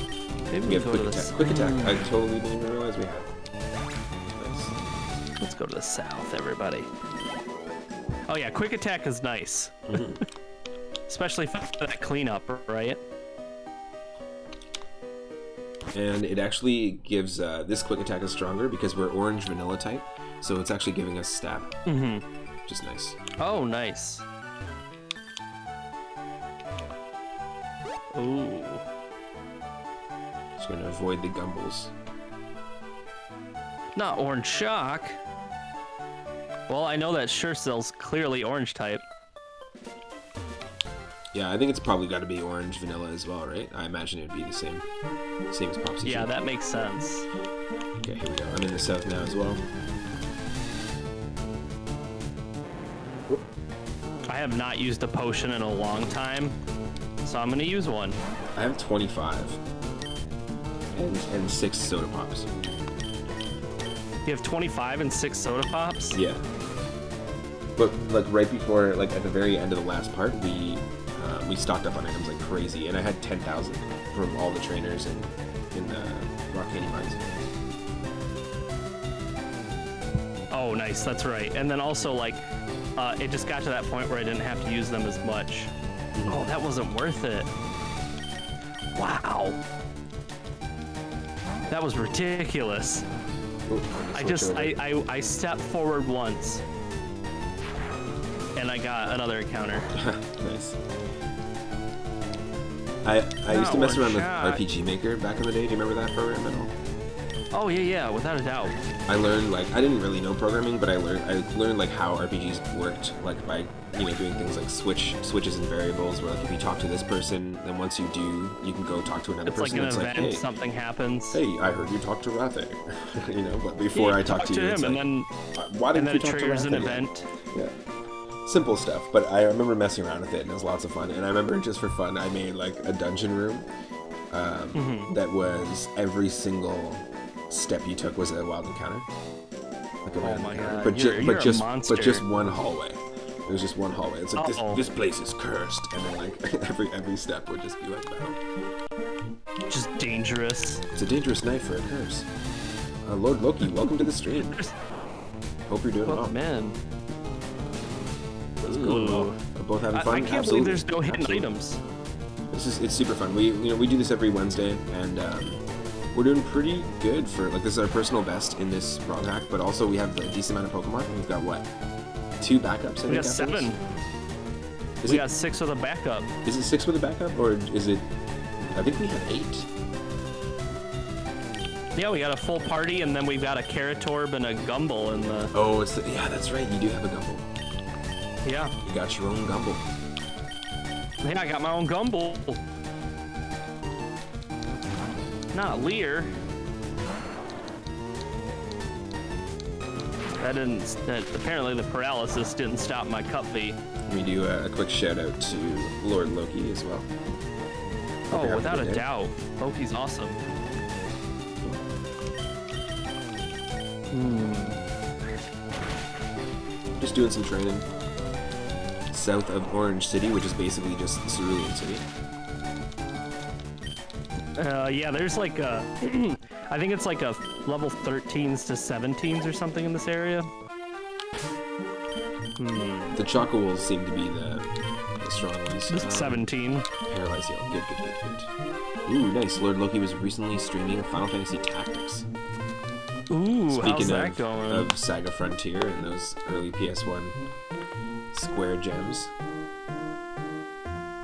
Maybe We we have go quick to attack. the Quick attack. I totally didn't even realize we had. Nice. Let's go to the south, everybody. Oh yeah, quick attack is nice. Especially for that cleanup, right? And it actually gives this quick attack is stronger because we're orange vanilla type, so it's actually giving us stab. Which is nice. Oh, nice. Ooh. Just gonna avoid the gumbles. Not orange shock. Well, I know that Scherzel's clearly orange type. Yeah, I think it's probably got to be orange vanilla as well, right? I imagine it'd be the same as Popsy. Yeah, that makes sense. Okay, here we go. I'm in the south now as well. I have not used a potion in a long time, so I'm gonna use one. I have 25 and 6 soda pops. You have 25 and 6 soda pops? Yeah. But like right before, like at the very end of the last part, we stocked up on items like crazy, and I had 10,000 from all the trainers in the Rock Candy Mines. Oh, nice. That's right. And then also, like, it just got to that point where I didn't have to use them as much. Oh, that wasn't worth it. Wow. That was ridiculous. Ooh, I stepped forward once, and I got another encounter. Nice. I used to mess around with RPG Maker back in the day. Do you remember that program at all? Oh yeah, without a doubt. I learned, like, I didn't really know programming, but I learned like how RPGs worked, like by doing things like switches and variables, where like if you talk to this person, then once you do, you can go talk to another person. It's like an event, hey, something happens. Hey, I heard you talk to Rathe. But before I talk to you, him, it's and like, then why didn't you it talk to triggers Rathe an yet? event. Yeah. Simple stuff, but I remember messing around with it, and it was lots of fun. And I remember just for fun, I made like a dungeon room that was every single step you took was a wild encounter. Like a random encounter. God, you're a monster. But just one hallway. It was just one hallway. It's like this place is cursed, and then like every step would just be like battle. Just dangerous. It's a dangerous night for a curse. Lord Loki, welcome to the stream. Hope you're doing well. Man. Let's go. We're both having fun. I can't believe there's no hidden items. It's super fun. We do this every Wednesday, and we're doing pretty good for like this is our personal best in this ROG hack, but also we have a decent amount of Pokemon. We've got what? 2 backups. We got 7. We got 6 with a backup. Is it 6 with a backup, or is it? I think we have 8. Yeah, we got a full party, and then we've got a Keratorb and a Gumble in the. Oh, yeah, that's right. You do have a Gumble. Yeah. You got your own Gumble. Yeah, I got my own Gumble. Not Leer. That apparently the paralysis didn't stop my cup V. Let me do a quick shout out to Lord Loki as well. Oh, without a doubt. Loki's awesome. Just doing some training south of Orange City, which is basically just the Cerulean City. Yeah, there's like a, I think it's like a level 13s to 17s or something in this area. The Choco Wolves seem to be the strong ones. 17. Paralyzed Yell. Good. Ooh, nice. Lord Loki was recently streaming Final Fantasy Tactics. Ooh, Speaking how's that going? of Saga Frontier and those early PS1 Square gems.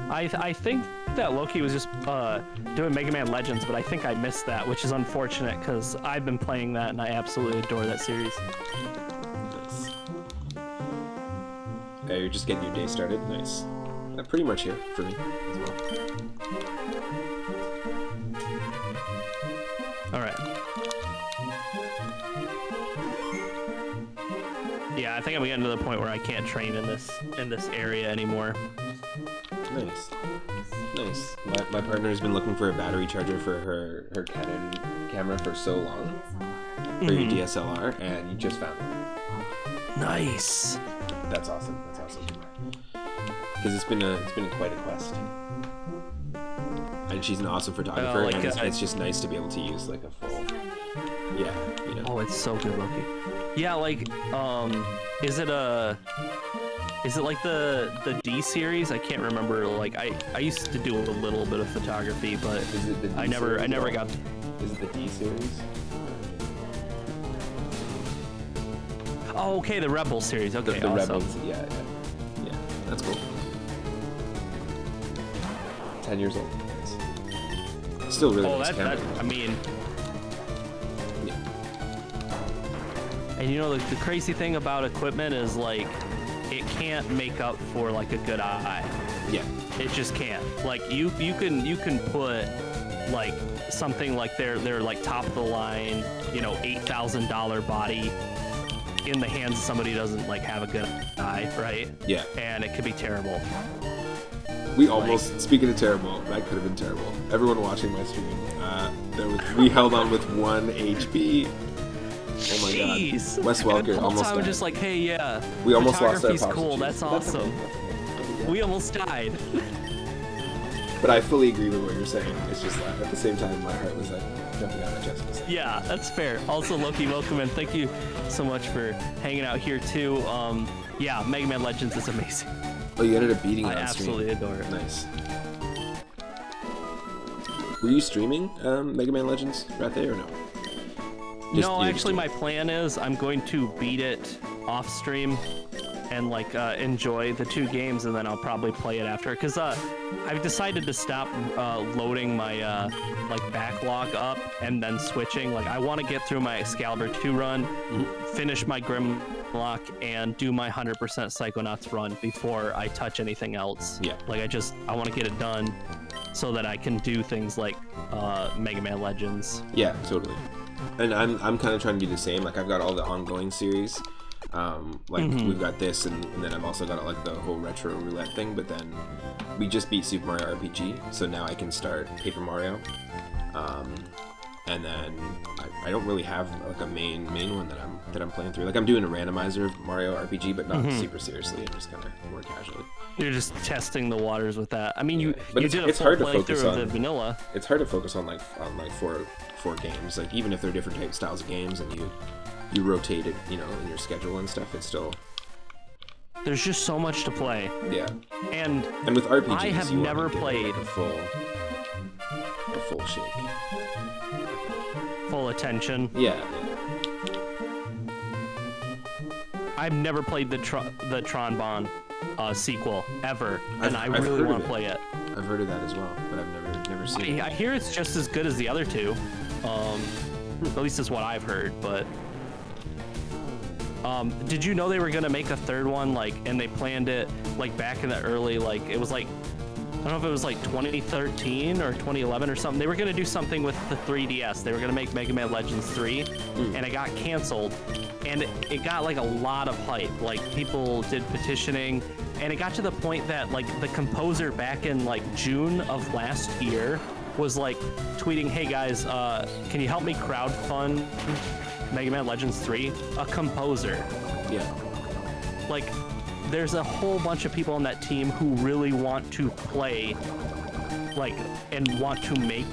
I think that Loki was just doing Mega Man Legends, but I think I missed that, which is unfortunate because I've been playing that and I absolutely adore that series. Nice. You're just getting your day started. Nice. Pretty much here for me as well. All right. Yeah, I think I'm getting to the point where I can't train in this area anymore. Nice. Nice. My partner has been looking for a battery charger for her Canon camera for so long. For your DSLR, and you just found it. Nice. That's awesome. Because it's been quite a quest. And she's an awesome photographer, and it's just nice to be able to use like a full. Yeah, you know. Oh, it's so good looking. Yeah, like, is it like the D series? I can't remember. Like, I used to do a little bit of photography, but Is it the D I never series? got. Is it the D series? Oh, okay, the Rebel series. Okay, The awesome. Rebels. Yeah. That's cool. 10 years old. Nice. Still really nice camera. I mean. Yeah. And you know, the crazy thing about equipment is like, it can't make up for like a good eye. Yeah. It just can't. Like you can put like something like their like top of the line, you know, $8,000 body in the hands of somebody who doesn't like have a good eye, right? Yeah. And it could be terrible. We almost, speaking of terrible, that could have been terrible. Everyone watching my stream, we held on with 1 HP. Oh my Jeez. god. Wes Welker the whole almost time died. I'm just like, hey, yeah. We almost lost our photography's pops cool. and That's cheese. awesome. Okay. We almost died. But I fully agree with what you're saying. It's just like, at the same time, my heart was like jumping out of my chest. Yeah, that's fair. Also, Loki, welcome and thank you so much for hanging out here too. Yeah, Mega Man Legends is amazing. Oh, you ended up beating it I on stream. absolutely adore it. Nice. Were you streaming Mega Man Legends Rathe or no? No, actually, my plan is I'm going to beat it off stream and like enjoy the 2 games, and then I'll probably play it after. Cause I've decided to stop loading my like backlog up and then switching. Like I want to get through my Excalibur 2 run, finish my Grimlock, and do my 100% Psychonauts run before I touch anything else. Yeah. Like I want to get it done so that I can do things like Mega Man Legends. Yeah, totally. And I'm kind of trying to do the same. Like I've got all the ongoing series. We've got this, and then I've also got like the whole retro roulette thing. But then we just beat Super Mario RPG, so now I can start Paper Mario. And then I don't really have like a main one that I'm playing through. Like I'm doing a randomizer of Mario RPG, but not super seriously, and just kind of more casually. You're just testing the waters with that. I mean, you did a it's full hard to focus playthrough of on the vanilla. It's hard to focus on like four games. Like even if they're different styles of games, and you rotate it, you know, in your schedule and stuff, it's still. There's just so much to play. Yeah. And with RPGs, I have you want never to give it played a full shake. full attention. Yeah. I've never played the Tron Bon sequel ever, and I I've really heard want of to play it. I've heard of that as well, but I've never seen it. I hear it's just as good as the other 2. At least is what I've heard. But did you know they were gonna make a 3rd one? Like, and they planned it like back in the early, like it was like, I don't know if it was like 2013 or 2011 or something. They were gonna do something with the 3DS. They were gonna make Mega Man Legends 3, and it got canceled. And it got like a lot of hype. Like people did petitioning, and it got to the point that like the composer back in like June of last year was like tweeting, "Hey guys, can you help me crowdfund Mega Man Legends 3?" A composer. Yeah. Like, there's a whole bunch of people on that team who really want to play, like, and want to make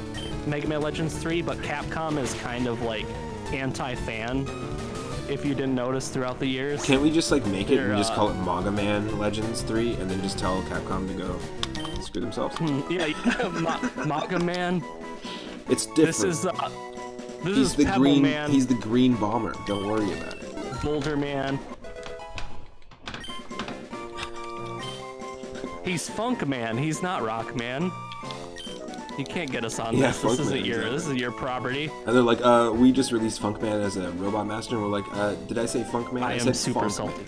Mega Man Legends 3, but Capcom is kind of like anti-fan, if you didn't notice throughout the years. Can't we just like make it and just call it Mega Man Legends 3 and then just tell Capcom to go screw themselves? Yeah, Mega Man. It's different. This is the Pebble green Man. He's the green bomber. Don't worry about it. Boulder Man. He's Funk Man. He's not Rock Man. You can't get us on Yeah, this. Funk This isn't Man, your. exactly. This is your property. And they're like, we just released Funk Man as a robot master, and we're like, did I say Funk Man? I am said super Funk salty.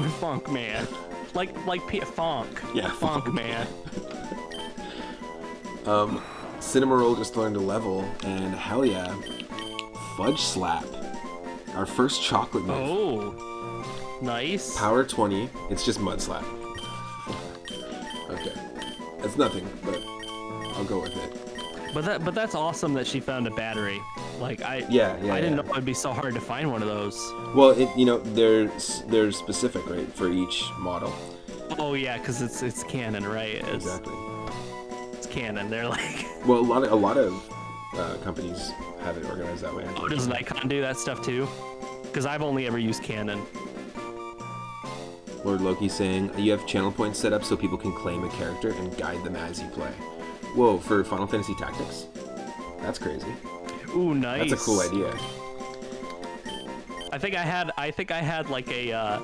Man. Funk Man. Like Funk. Yeah, Funk Funk. Man. Cinnamoroll just learned a level, and hell yeah, Fudge Slap, our first chocolate move. Oh, nice. Power 20. It's just Mud Slap. Okay. It's nothing, but I'll go with it. But that's awesome that she found a battery. Like I didn't know it'd be so hard to find one of those. Well, they're specific, right, for each model. Oh yeah, because it's canon, right? Exactly. It's canon. They're like. Well, a lot of companies have it organized that way. Oh, does Nikon do that stuff too? Because I've only ever used Canon. Lord Loki saying you have channel points set up so people can claim a character and guide them as you play. Whoa, for Final Fantasy Tactics? That's crazy. Ooh, nice. That's a cool idea. I think I had like a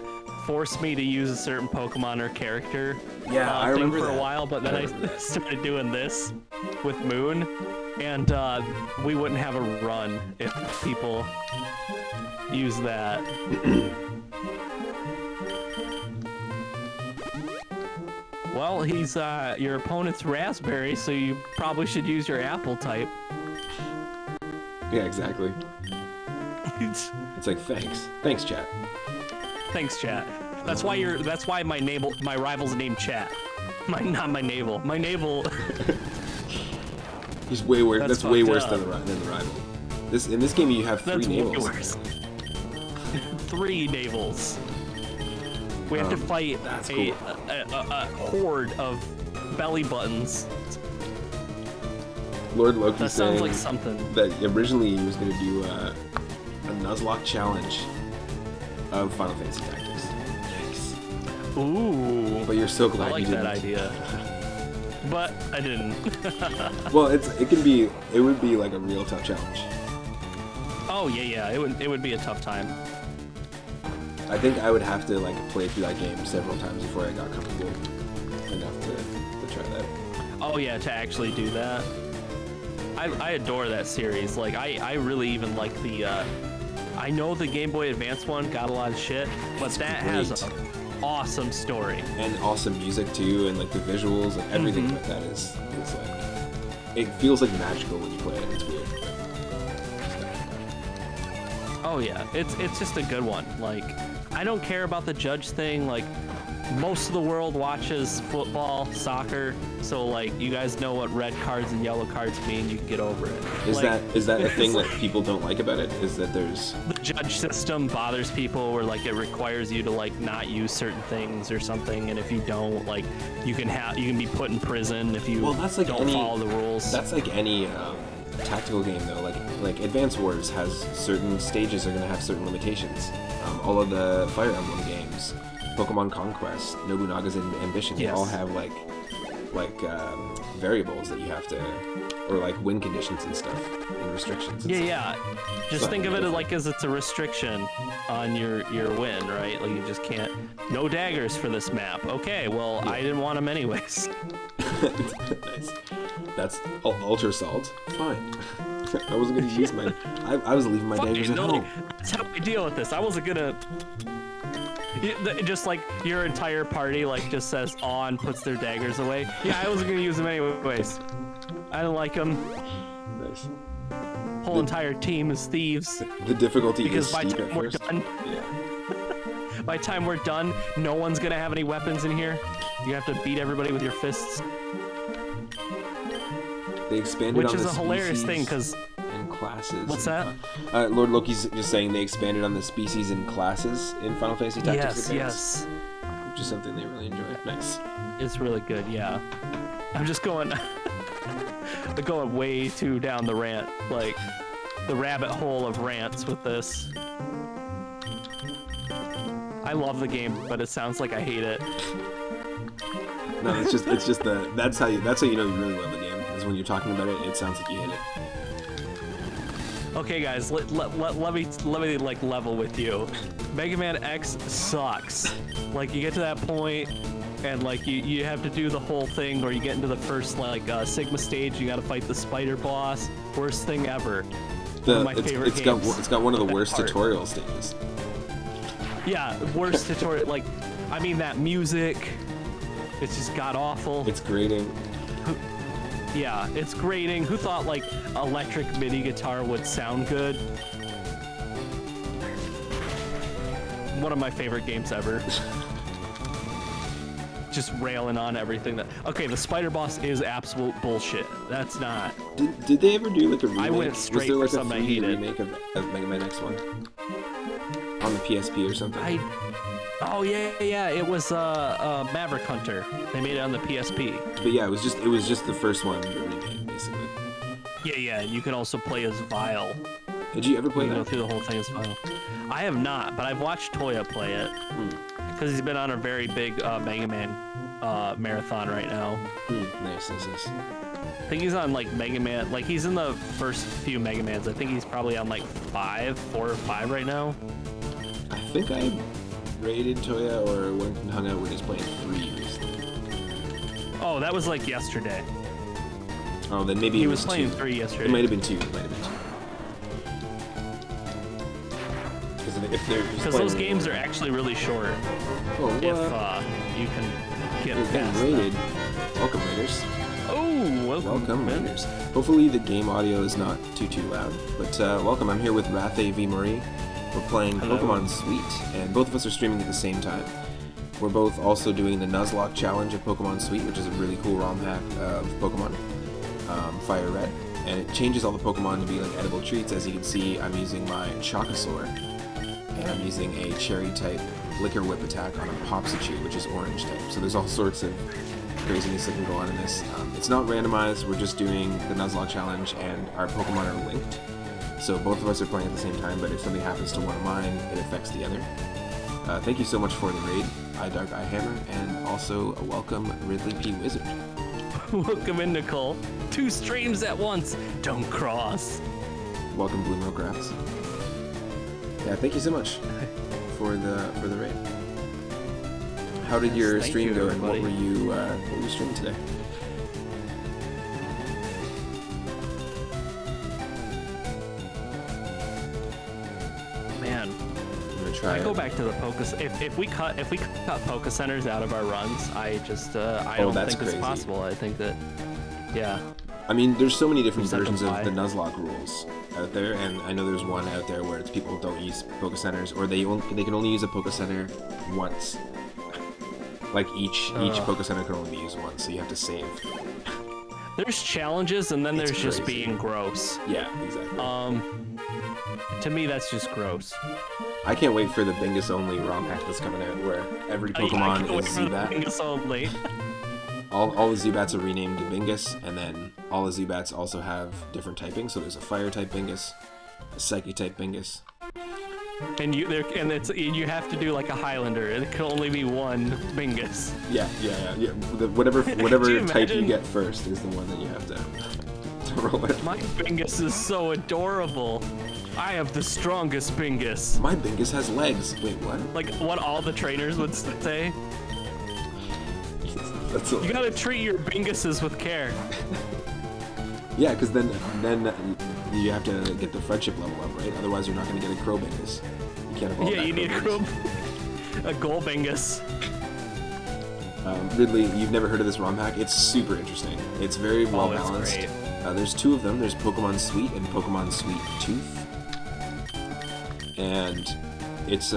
force me to use a certain Pokemon or character. Yeah, I remember for that. a while, but then I started doing this with Moon, and we wouldn't have a run if people use that. Well, he's your opponent's Raspberry, so you probably should use your Apple type. Yeah, exactly. It's like thanks, chat. Thanks, chat. That's why my rival's named Chat. Not my navel. My navel. He's way worse. That's way worse than the rival. In this game you have three navels. Way worse. 3 navels. We have to fight a horde of belly buttons. Lord Loki that sounds like something. That originally he was going to do a Nuzlocke challenge of Final Fantasy Tactics. Yikes. Ooh. But you're so glad you didn't. I like that idea. But I didn't. Well, it would be like a real tough challenge. Oh yeah, it would be a tough time. I think I would have to like play through that game several times before I got comfortable enough to try that. Oh yeah, to actually do that. I adore that series. Like I really even like the I know the Game Boy Advance one got a lot of shit, but that has an awesome story. And awesome music too, and like the visuals and everything like that is like, it feels like magical when you play it. It's weird. Oh yeah, it's just a good one. Like, I don't care about the judge thing. Like, most of the world watches football, soccer, so like you guys know what red cards and yellow cards mean. You can get over it. Is that a thing that people don't like about it? Is that there's the judge system bothers people, where like it requires you to like not use certain things or something, and if you don't, like you can be put in prison if you don't follow the rules. That's like any tactical game though. Like Advance Wars has certain stages are gonna have certain limitations. All of the Fire Emblem games, Pokemon Conquest, Nobunaga's Ambition, they all have like variables that you have to, or like win conditions and stuff, and restrictions. And stuff. Just think of it like as it's a restriction on your win, right? Like you just can't. No daggers for this map. Okay, well I didn't want them anyways. Nice. That's Ultra Assault. Fine. I wasn't gonna use mine. I was leaving my daggers at home. That's how we deal with this. I wasn't gonna. Just like your entire party like just says aw and puts their daggers away. Yeah, I wasn't gonna use them anyways. I don't like them. Nice. Whole entire team is thieves. The difficulty because is by steep time at we're first. done. Yeah. By the time we're done, no one's gonna have any weapons in here. You have to beat everybody with your fists. They expanded Which on is the a hilarious species and classes. What's that? Lord Loki's just saying they expanded on the species and classes in Final Fantasy Tactics Advance. Yes. Which is something they really enjoy. Nice. It's really good, yeah. I'm just going way too down the rant, like the rabbit hole of rants with this. I love the game, but it sounds like I hate it. No, it's just that's how you know you really love the game. Is when you're talking about it, it sounds like you hate it. Okay, guys, let me like level with you. Mega Man X sucks. Like you get to that point, and like you have to do the whole thing, or you get into the first like Sigma stage. You got to fight the spider boss. Worst thing ever. One of my favorite games. It's got one of the worst tutorial stages. Yeah, worst tutorial. Like, I mean that music. It's just god awful. It's grating. Yeah, it's grating. Who thought like electric MIDI guitar would sound good? One of my favorite games ever. just railing on everything that. Okay, the spider boss is absolute bullshit. That's not. Did they ever do like a remake? I went straight Was for there like something a I 3D hated. remake of Mega Man X1 on the PSP or something? Oh yeah, it was Maverick Hunter. They made it on the PSP. But yeah, it was just the first one that remade, basically. Yeah, and you can also play as Vile. Did you ever play You can go that? through the whole thing as Vile. I have not, but I've watched Toya play it because he's been on a very big Mega Man marathon right now. Nice. I think he's on like Mega Man, like he's in the first few Mega Mans. I think he's probably on like 4 or 5 right now. I think I raided Toya or went and hung out when he was playing 3 recently. Oh, that was like yesterday. Oh, then maybe He it was playing 2. 3 yesterday. It might have been 2. Because those games are actually really short. Oh, what? If you can get You're getting past raided. them. Welcome, Raiders. Oh, welcome, man. Raiders. Hopefully the game audio is not too loud. But welcome, I'm here with Rathe v. Marie. We're playing Hello. Pokemon Sweet, and both of us are streaming at the same time. We're both also doing the Nuzlocke challenge of Pokemon Sweet, which is a really cool ROM hack of Pokemon Fire Red. And it changes all the Pokemon to be like edible treats. As you can see, I'm using my Chocosaur, and I'm using a Cherry type Liquor Whip attack on a Popsichu, which is Orange type. So there's all sorts of craziness that can go on in this. It's not randomized, we're just doing the Nuzlocke challenge, and our Pokemon are linked. So both of us are playing at the same time, but if something happens to one of mine, it affects the other. Thank you so much for the raid, Dark Eye Hammer, and also welcome Ridley P. Wizard. Welcome in, Nicole. 2 streams at once. Don't cross. Welcome Bloomrow Crafts. Yeah, thank you so much for the raid. How did your Thank stream you, go, and what everybody. were you streaming today? Man, I'm gonna try I go it. back to the Poké. If we cut Poké Centers out of our runs, I just I don't that's think it's crazy. possible. I think that, yeah. I mean, there's so many different Set them versions of by. the Nuzlocke rules out there, and I know there's one out there where it's people don't use Poké Centers, or they can only use a Poké Center once. Like each Poké Center can only be used once, so you have to save. There's challenges, and then It's there's just crazy. being gross. Yeah, exactly. To me, that's just gross. I can't wait for the Bingus only ROM hack that's coming out, where every Pokemon is Zubat. Bingus only. All the Zubats are renamed to Bingus, and then all the Zubats also have different typing. So there's a Fire type Bingus, a Psychic type Bingus. And you have to do like a Highlander. It can only be one Bingus. Yeah. Whatever you type you imagine? get first is the one that you have to roll with. My Bingus is so adorable. I have the strongest Bingus. My Bingus has legs. Wait, what? Like what all the trainers would say. That's You gotta treat your Binguses with care. yeah, because then you have to get the friendship level up, right? Otherwise, you're not going to get a Crow Bingus. You can't evolve Yeah, that you need Bingus. a Gold Bingus. Ridley, you've never heard of this ROM hack? It's super interesting. It's very well it's balanced. great. There's 2 of them. There's Pokemon Sweet and Pokemon Sweet Tooth. And it's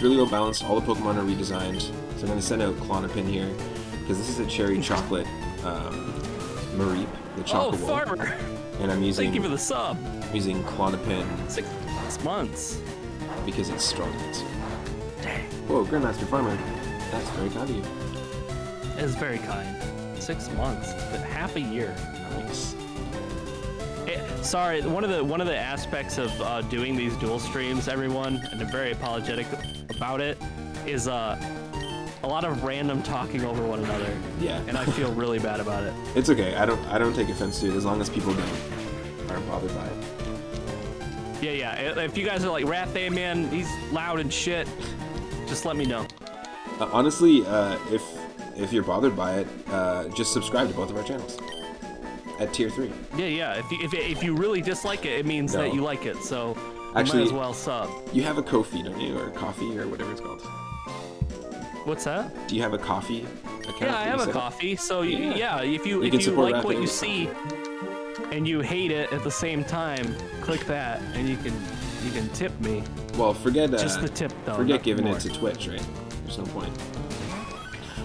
really well balanced. All the Pokemon are redesigned. So I'm going to send out Clonopin here, because this is a cherry chocolate Mareep, the Oh, Chocobo. Farmer! And I'm using Thank you for the sub. Clonopin 6 months. because it's strong. Dang. Whoa, Grandmaster Farmer. That's very kind of you. It is very kind. 6 months, but half a year. Nice. Sorry, one of the aspects of doing these dual streams, everyone, and I'm very apologetic about it, is a lot of random talking over one another. Yeah. And I feel really bad about it. It's okay. I don't take offense to it as long as people aren't bothered by it. Yeah. If you guys are like, Rathe, man, he's loud and shit, just let me know. Honestly, if you're bothered by it, just subscribe to both of our channels at tier 3. Yeah. If you really dislike it, it means No. that you like it. So Actually, you might as well sub. You have a Ko-fi, don't you, or coffee, or whatever it's called? What's that? Do you have a coffee account? Yeah, I that you have a set up? coffee. So Yeah. yeah, if you can support like what Rathe you with see and you hate it at the same time, click that and you can tip me. Well, forget Just the tip though. Forget not giving more. it to Twitch, right? There's no point.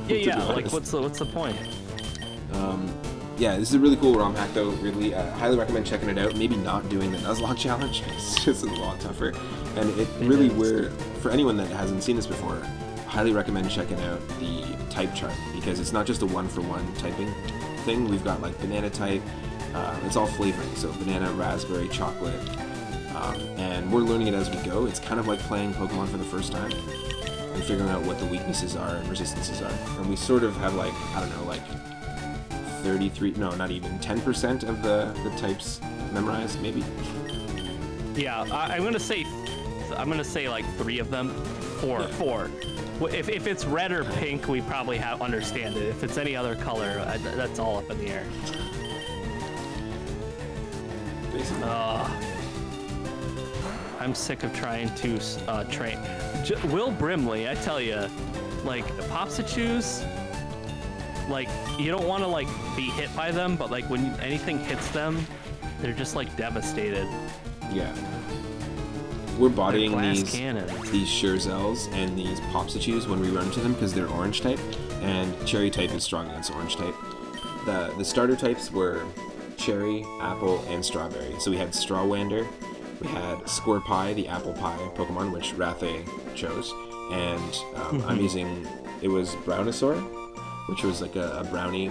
Yeah, like what's the point? Yeah, this is a really cool ROM hack though. Really, highly recommend checking it out. Maybe not doing the Nuzlocke challenge because it's just a lot tougher. And it really, for anyone that hasn't seen this before, highly recommend checking out the type chart because it's not just a one-for-one typing thing. We've got like banana type. It's all flavoring, so banana, raspberry, chocolate, and we're learning it as we go. It's kind of like playing Pokemon for the first time and figuring out what the weaknesses are and resistances are. And we sort of have like, I don't know, like 33, no, not even 10% of the types memorized, maybe. Yeah, I'm gonna say like 3 of them, 4. Yeah. 4. If it's red or pink, we probably understand it. If it's any other color, that's all up in the air. I'm sick of trying to train. Will Brimley, I tell you, like Popsichus, like you don't want to like be hit by them, but like when anything hits them, they're just like devastated. Yeah. We're bodying these Scherzells and these Popsichus when we run into them because they're orange type, and cherry type is strong against orange type. The starter types were cherry, apple, and strawberry. So we had Strawwander, we had Squirpie, the apple pie Pokemon, which Rathe chose, and I'm using, it was Brownosaur, which was like a brownie,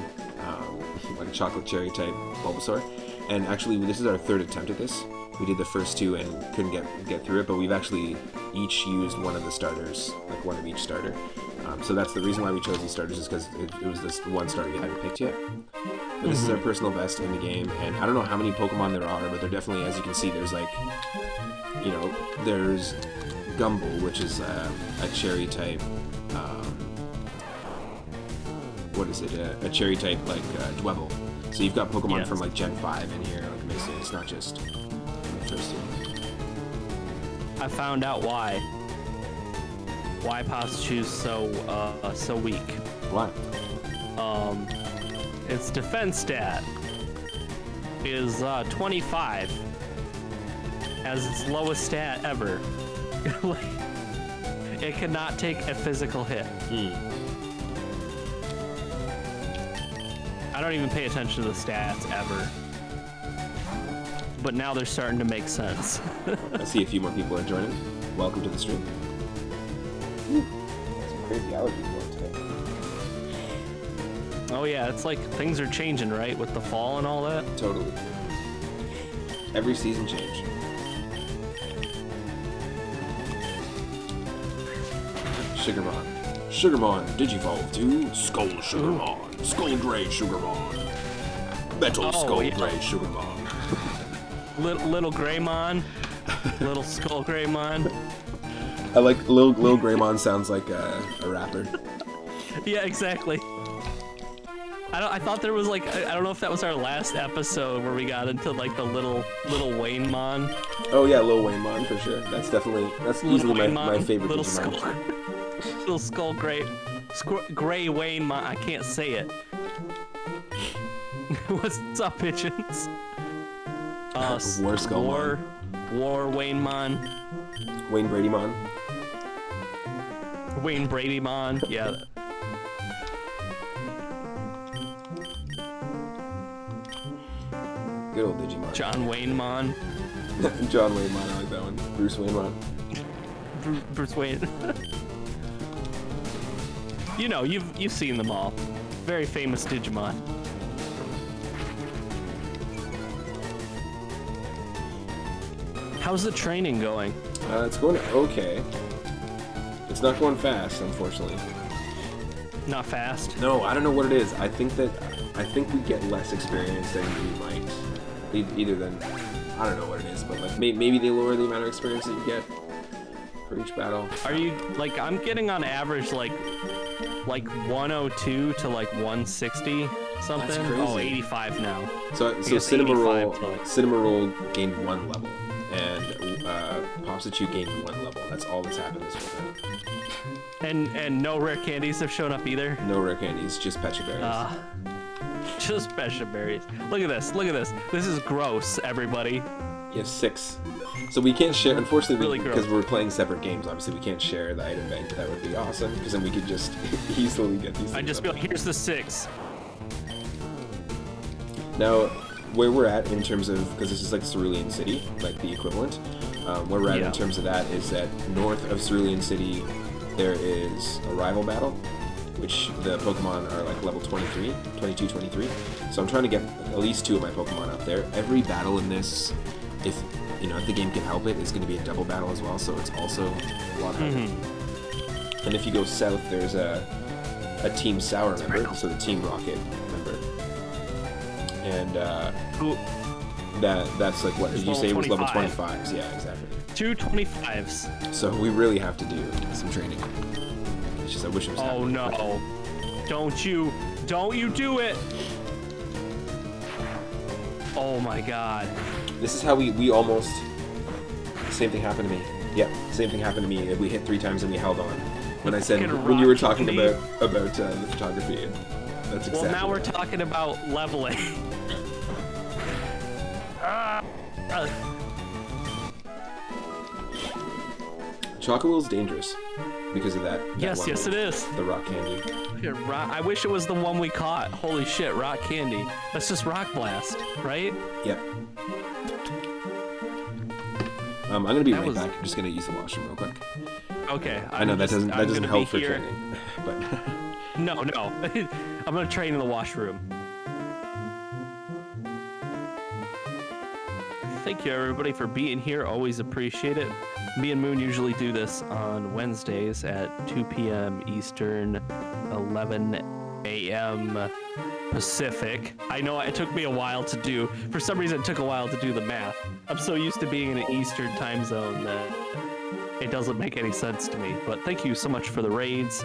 like a chocolate cherry type Bulbasaur. And actually, this is our 3rd attempt at this. We did the first 2 and couldn't get through it, but we've actually each used one of the starters, like one of each starter. So that's the reason why we chose these starters, is because it was this one starter we hadn't picked yet. But this is our personal best in the game, and I don't know how many Pokemon there are, but they're definitely, as you can see, there's like, you know, there's Gumball, which is a cherry type, what is it, a cherry type like Dwebble. So you've got Pokemon from like Gen 5 in here, like basically, it's not just the first 2. I found out why Popsichu's so weak. Why? Its defense stat is 25 as its lowest stat ever. It cannot take a physical hit. I don't even pay attention to the stats ever. But now they're starting to make sense. I see a few more people are joining. Welcome to the stream. Some crazy allergies going today. Oh yeah, it's like things are changing, right? With the fall and all that. Totally. Every season change. Sugarmon, Digivolve to Skull Sugarmon. Skull Grey Sugarmon. Metal Skull Grey Sugarmon. Little Greymon. Little Skull Greymon. I like Lil Greymon sounds like a rapper. Yeah, exactly. I thought there was like, I don't know if that was our last episode where we got into like the little Wayne Mon. Oh yeah, Lil Wayne Mon for sure. That's easily my favorite little Digimon. Little Skull Gray Wayne Mon. I can't say it. What's up, pigeons? War Skull War Wayne Mon. Wayne Brady Mon. Wayne Brady Mon. Yeah. Good old Digimon. John Wayne Mon. John Wayne Mon, I like that one. Bruce Wayne Mon. Bruce Wayne. You know, you've seen them all. Very famous Digimon. How's the training going? It's going okay. It's not going fast, unfortunately. Not fast? No, I don't know what it is. I think we get less experience than we might. Either than, I don't know what it is, but like maybe they lower the amount of experience that you get for each battle. Are you like, I'm getting on average like 102 to like 160 something? That's crazy. Oh, 85 now. So Cinnamoroll gained 1 level, and Popsichu gained 1 level. That's all that's happened this whole time. And no rare candies have shown up either? No rare candies, just Pecha Berries. Just Pecha Berries. Look at this, look at this. This is gross, everybody. You have 6. So we can't share, unfortunately, Really because we're playing separate games, obviously we can't share the item bank, but that would be awesome, because then we could just easily get these things. I'd just be like, here's the 6. Now, where we're at in terms of, because this is like Cerulean City, like the equivalent, where we're at in terms of that is that north of Cerulean City, there is a rival battle, which the Pokemon are like level 23, 22, 23. So I'm trying to get at least 2 of my Pokemon up there. Every battle in this, if the game can help it, is going to be a double battle as well, so it's also a lot harder. And if you go south, there's a Team Sour member, so the Team Rocket member. And that's like, what did you say it was level 25s? Yeah, exactly. 2 25s. So we really have to do some training. It's just I wish it was happening. Oh no. Don't you do it. Oh my god. This is how we almost, same thing happened to me. Yep, same thing happened to me. We hit 3 times and we held on. When I said, when you were talking about the photography, that's exactly. Well, now we're talking about leveling. Chocowool's dangerous because of that. Yes, it is. The rock candy. I wish it was the one we caught. Holy shit, rock candy. That's just rock blast, right? Yep. I'm gonna be right back. I'm just gonna use the washroom real quick. Okay. I know that doesn't help for training, but no. I'm gonna train in the washroom. Thank you everybody for being here. Always appreciate it. Me and Moon usually do this on Wednesdays at 2 p.m. Eastern, 11 a.m. Pacific. I know it took me a while to do. For some reason, it took a while to do the math. I'm so used to being in an Eastern time zone that it doesn't make any sense to me. But thank you so much for the raids.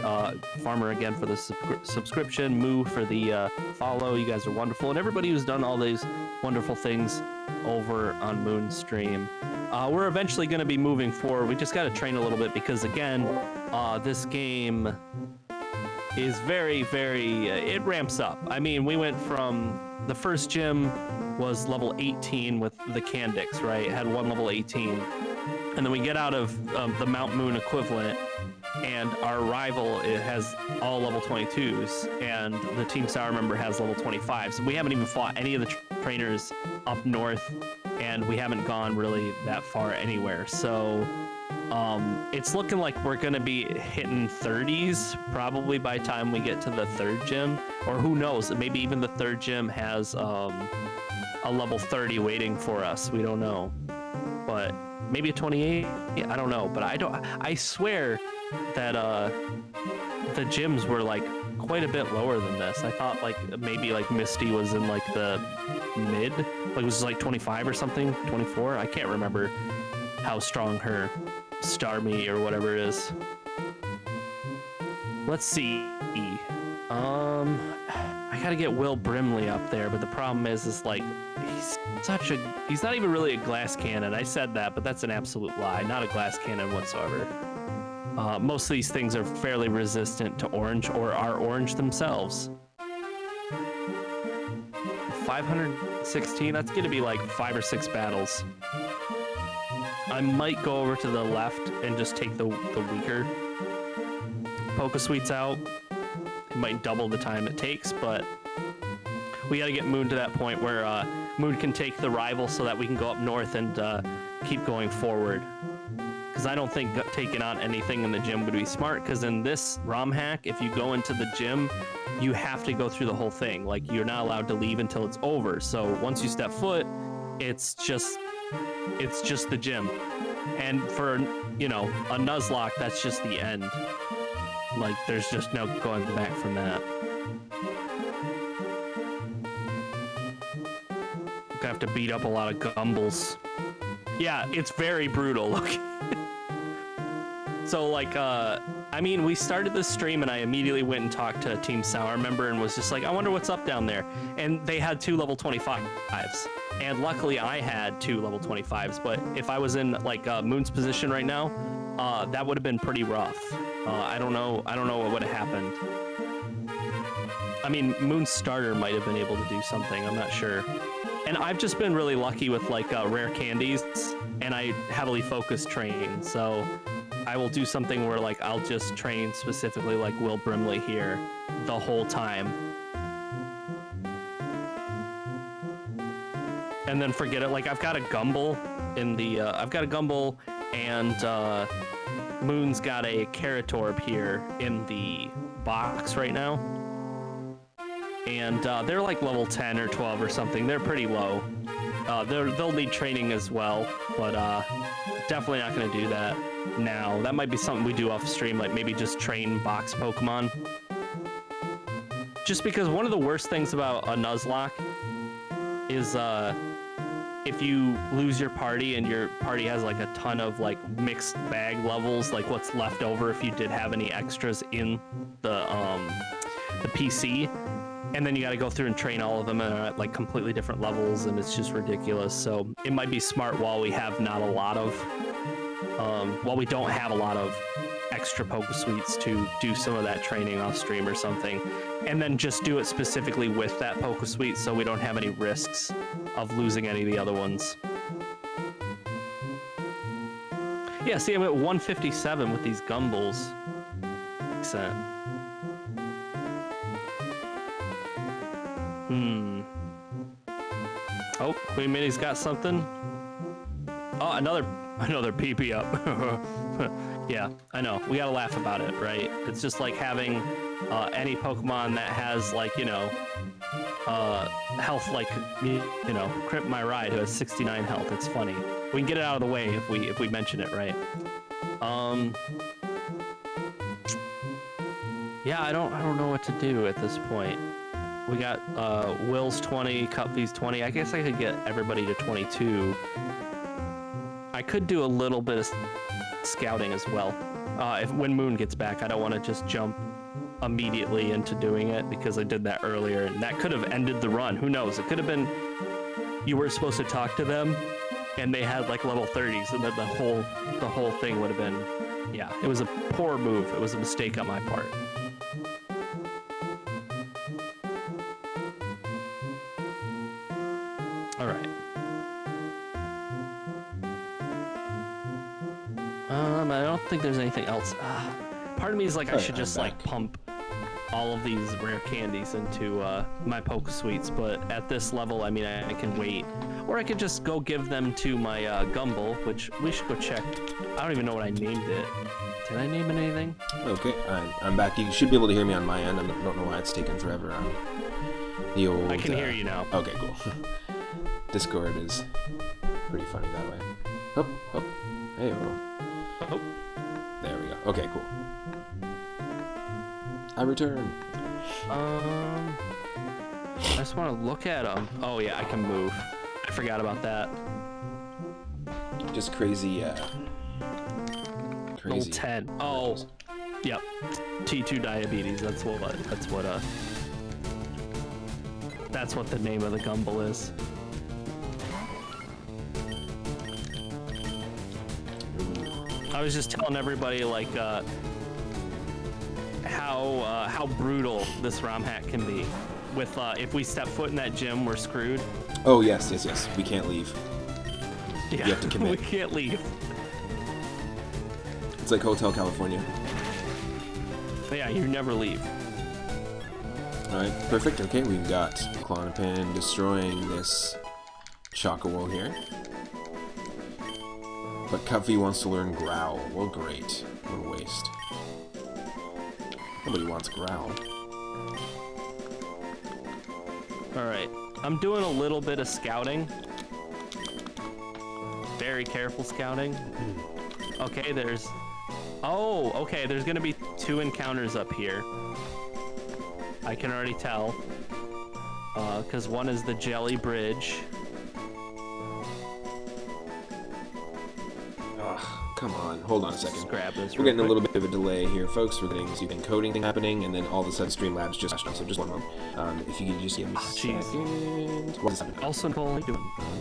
Farmer again for the subscription. Moo for the follow. You guys are wonderful. And everybody who's done all these wonderful things over on Moon's stream. We're eventually going to be moving forward. We just got to train a little bit because, again, this game is very, very... it ramps up. I mean, we went from... The first gym was level 18 with the Candix, right? It had one level 18. And then we get out of the Mount Moon equivalent, and our rival, it has all level 22s, and the Team Sour member has level 25s. We haven't even fought any of the trainers up north, and we haven't gone really that far anywhere. So it's looking like we're going to be hitting 30s probably by the time we get to the 3rd gym, or who knows, maybe even the 3rd gym has a level 30 waiting for us. We don't know, but maybe a 28. I don't know, but I swear that the gyms were like quite a bit lower than this. I thought like maybe like Misty was in like the mid, like it was like 25 or something, 24. I can't remember how strong her Starmie or whatever it is. Let's see. I gotta get Will Brimley up there, but the problem is like he's not even really a glass cannon. I said that, but that's an absolute lie. Not a glass cannon whatsoever. Most of these things are fairly resistant to orange or are orange themselves. 516, that's gonna be like 5 or 6 battles. I might go over to the left and just take the weaker Pokesuites out. It might double the time it takes, but we gotta get Moon to that point where Moon can take the rival so that we can go up north and keep going forward. Because I don't think taking on anything in the gym would be smart, because in this ROM hack, if you go into the gym, you have to go through the whole thing. Like, you're not allowed to leave until it's over. So once you step foot, it's just the gym. And for, a Nuzlocke, that's just the end. Like, there's just no going back from that. Gonna have to beat up a lot of Gumbles. Yeah, it's very brutal. Look. So, like, I mean, we started this stream and I immediately went and talked to a Team Sour member and was just like, I wonder what's up down there. And they had 2 level 25s. And luckily I had 2 level 25s. But if I was in, like, Moon's position right now, that would have been pretty rough. I don't know what would have happened. I mean, Moon Starter might have been able to do something. I'm not sure. And I've just been really lucky with like rare candies, and I heavily focus train. So I will do something where like I'll just train specifically like Will Brimley here the whole time. And then forget it. Like I've got a Gumble in the and Moon's got a Keratorb here in the box right now. And they're like level 10 or 12 or something. They're pretty low. They'll need training as well, but definitely not going to do that now. That might be something we do off stream, like maybe just train box Pokemon. Just because one of the worst things about a Nuzlocke is if you lose your party and your party has like a ton of like mixed bag levels, like what's left over if you did have any extras in the PC, and then you got to go through and train all of them at like completely different levels, and it's just ridiculous. So it might be smart while we have not a lot of while we don't have a lot of extra Pokesuites to do some of that training off stream or something, and then just do it specifically with that Pokesuite so we don't have any risks of losing any of the other ones. Yeah, see, I'm at 157 with these Gumbles. Excellent. Oh, Queen Minnie's got something. Oh, another PP up. Yeah, I know. We gotta laugh about it, right? It's just like having any Pokemon that has like, you know, health like, you know, Crimp My Ride who has 69 health. It's funny. We can get it out of the way if we mention it, right? Yeah, I don't know what to do at this point. We got Will's 20, Cupvy's 20. I guess I could get everybody to 22. I could do a little bit of scouting as well. When Moon gets back, I don't want to just jump immediately into doing it because I did that earlier, and that could have ended the run. Who knows? It could have been you were supposed to talk to them, and they had like level 30s, and then the whole thing would have been, yeah. It was a poor move. It was a mistake on my part. All right. I don't think there's anything else. Part of me is like, I should just like pump all of these rare candies into my Pokesuites, but at this level, I mean, I can wait. Or I could just go give them to my Gumble, which we should go check. I don't even know what I named it. Did I name it anything? Okay, I'm back. You should be able to hear me on my end. I don't know why it's taken forever on the old... I can hear you now. Okay, cool. Discord is pretty funny that way. Oh, oh, hey, oh. There we go. Okay, cool. I return. I just want to look at them. Oh yeah, I can move. I forgot about that. Just crazy, Level 10. Oh, yep. T2 diabetes. That's what the name of the Gumble is. I was just telling everybody like how brutal this ROM hack can be. With if we step foot in that gym, we're screwed. Oh yes. We can't leave. Yeah, you have to commit. We can't leave. It's like Hotel California. Yeah, you never leave. All right, perfect. Okay, we've got Clonopin destroying this Chocowo here. But Cupvy wants to learn Growl. Well, great. What a waste. Nobody wants Growl. Alright. I'm doing a little bit of scouting. Very careful scouting. Okay, there's... Oh, okay, there's gonna be 2 encounters up here. I can already tell. Because one is the Jelly Bridge. Come on, hold on a second. Just grab this. We're getting a little bit of a delay here, folks. We're getting some encoding thing happening, and then all of a sudden Streamlabs just crashed. So just one moment. If you could just give me a second. What's happening? Also,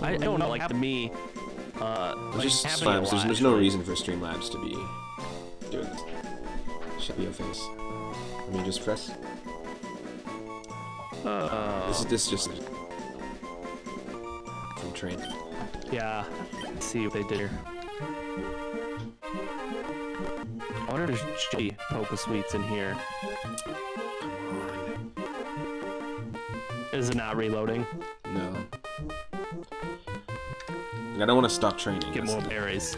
I don't know, like to me. It's just Streamlabs. There's no reason for Streamlabs to be doing this. Shut your face. Let me just press. This just from train. Yeah. Let's see what they did here. I wonder if there's shitty Poke Sweets in here. Come on. Is it not reloading? No. I don't want to stop training. Get more berries.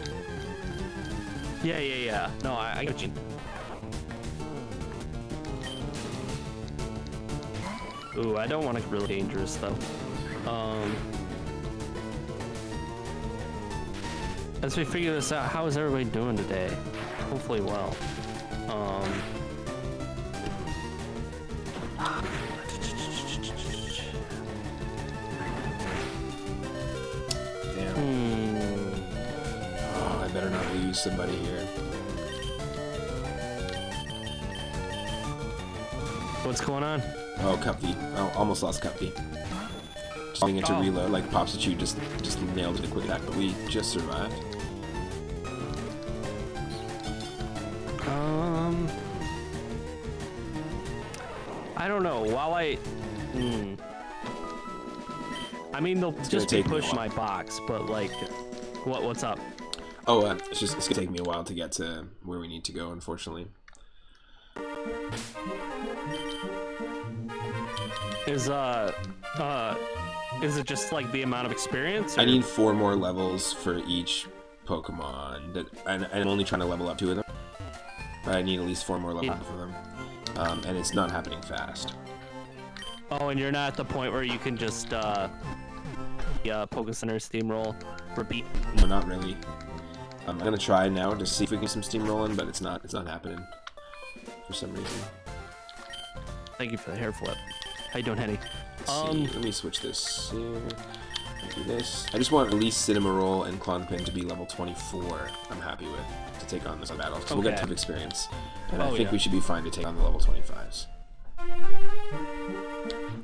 Yeah. No, I get you. Ooh, I don't want to get really dangerous though. As we figure this out, how is everybody doing today? Hopefully well. Damn. Oh, I better not lose somebody here. What's going on? Oh, Cupfy. Oh, almost lost Cupfy. Just getting into reload, like Popsichu just nailed it a quick attack, but we just survived. I don't know. While I mean, they'll just be pushing my box, but like, what's up? Oh, it's gonna take me a while to get to where we need to go, unfortunately. Is it just like the amount of experience? Or? I need 4 more levels for each Pokemon, and I'm only trying to level up 2 of them. But I need at least 4 more levels for them, and it's not happening fast. Oh, and you're not at the point where you can just Poke Center steamroll, repeat. No, not really. I'm gonna try now to see if we can get some steamrolling, but it's not happening for some reason. Thank you for the hair flip. How you doing, Henny? Let me switch this here. Do this. I just want at least Cinnamoroll and Clonpin to be level 24. I'm happy with to take on this battle because we'll get tough experience, and I think we should be fine to take on the level 25s.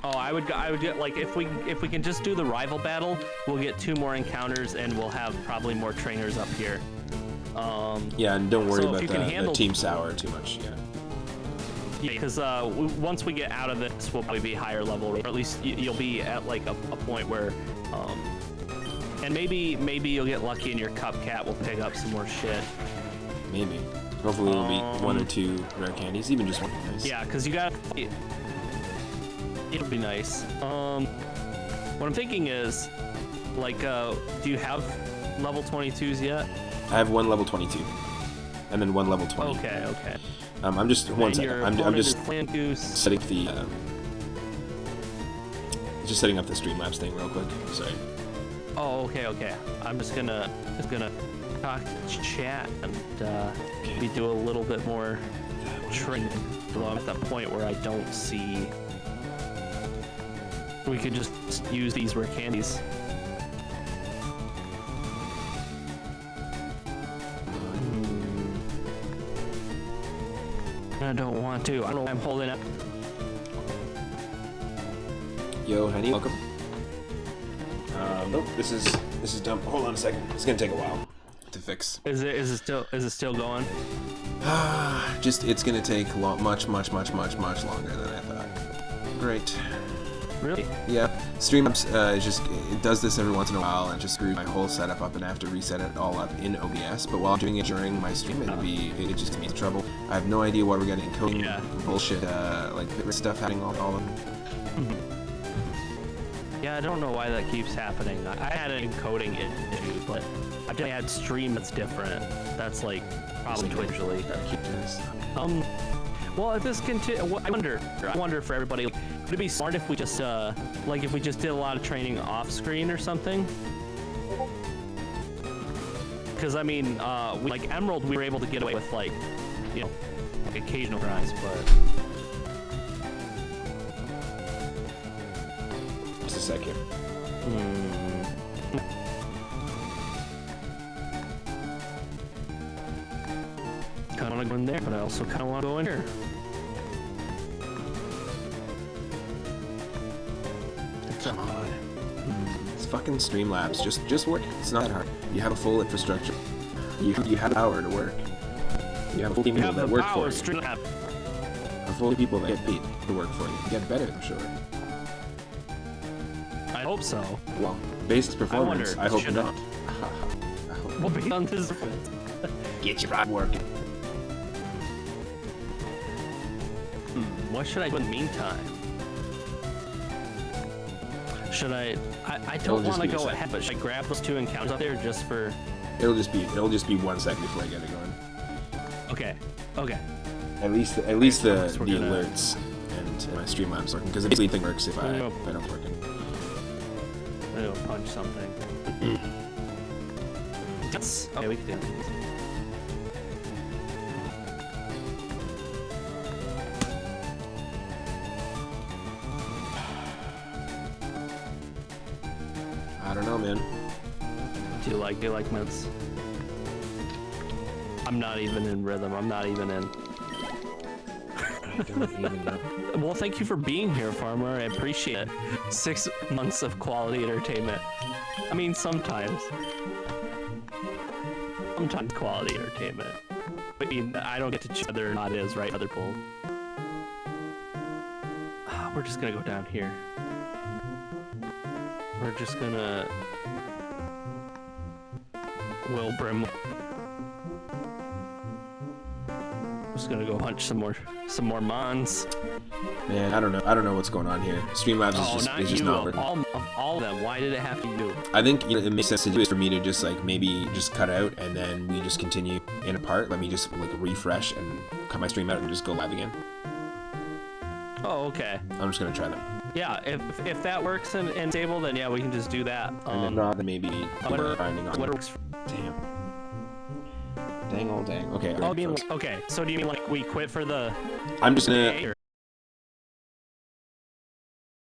Oh, I would get like if we can just do the rival battle, we'll get 2 more encounters and we'll have probably more trainers up here. Yeah, and don't worry about the Team Sour too much. Yeah. Yeah, because once we get out of this, we'll probably be higher level, or at least you'll be at like a point where, and maybe you'll get lucky and your Cupcat will pick up some more shit. Maybe. Hopefully it'll be 1 or 2 rare candies, even just 1 nice. Yeah, because you got. It'll be nice. What I'm thinking is, like, do you have level 22s yet? I have 1 level 22, and then 1 level 20. Okay. I'm just one second. I'm just setting the just setting up the Streamlabs thing real quick. Sorry. Oh, okay. I'm just gonna talk chat and maybe do a little bit more training. Although I'm at that point where I don't see. We could just use these rare candies. I don't want to. I don't know why I'm holding up. Yo, honey, welcome. Nope, this is dumb. Hold on a second. It's gonna take a while to fix. Is it still going? It's gonna take much longer than I thought. Great. Really? Yeah. Streamlabs it does this every once in a while and just screws my whole setup up, and I have to reset it all up in OBS. But while I'm doing it during my stream, it just means trouble. I have no idea why we're getting coding bullshit, like stuff happening all of them. Yeah, I don't know why that keeps happening. I had an encoding issue, but I've definitely had stream that's different. That's like probably usually. Well, if this continues, I wonder for everybody, would it be smart if we just like if we just did a lot of training off screen or something? Because I mean, like Emerald, we were able to get away with like, you know, like occasional tries, but. Just a second. Kind of want to go in there, but I also kind of want to go in here. Come on. It's fucking Streamlabs. Just work. It's not that hard. You have a full infrastructure. You have power to work. You have a full team of people that work for you. A full people that get paid to work for you. You get better, I'm sure. I hope so. Well, based performance, I hope should not. We'll be on this. Get your rod working. What should I do in the meantime? Should I don't want to go ahead, but should I grab those 2 encounters up there just for... It'll just be 1 second before I get it going. Okay. Okay. At least the alerts and my Streamlabs working, because the thing works if I don't work it. I'm gonna punch something. Yes. Okay, we can do it. I don't know, man. Do you like mints? I'm not even in rhythm. I'm not even in. I don't even know. Well, thank you for being here, Farmer. I appreciate it. 6 months of quality entertainment. I mean, sometimes quality entertainment. I mean, I don't get to choose whether or not it is, right? Other people. We're just gonna go down here. We're just gonna... Wilbrim. Just gonna go punch some more mons. Man, I don't know what's going on here. Streamlabs is just not working. All of them. Why did it have to be you? I think it makes sense to do is for me to just like maybe just cut out and then we just continue in a part. Let me just like refresh and cut my stream out and just go live again. Oh, okay. I'm just gonna try that. Yeah, if that works and stable, then yeah, we can just do that. And if not, then maybe finding on. What works? Damn. Dang. Okay. Oh, okay. So do you mean like we quit for the? I'm just gonna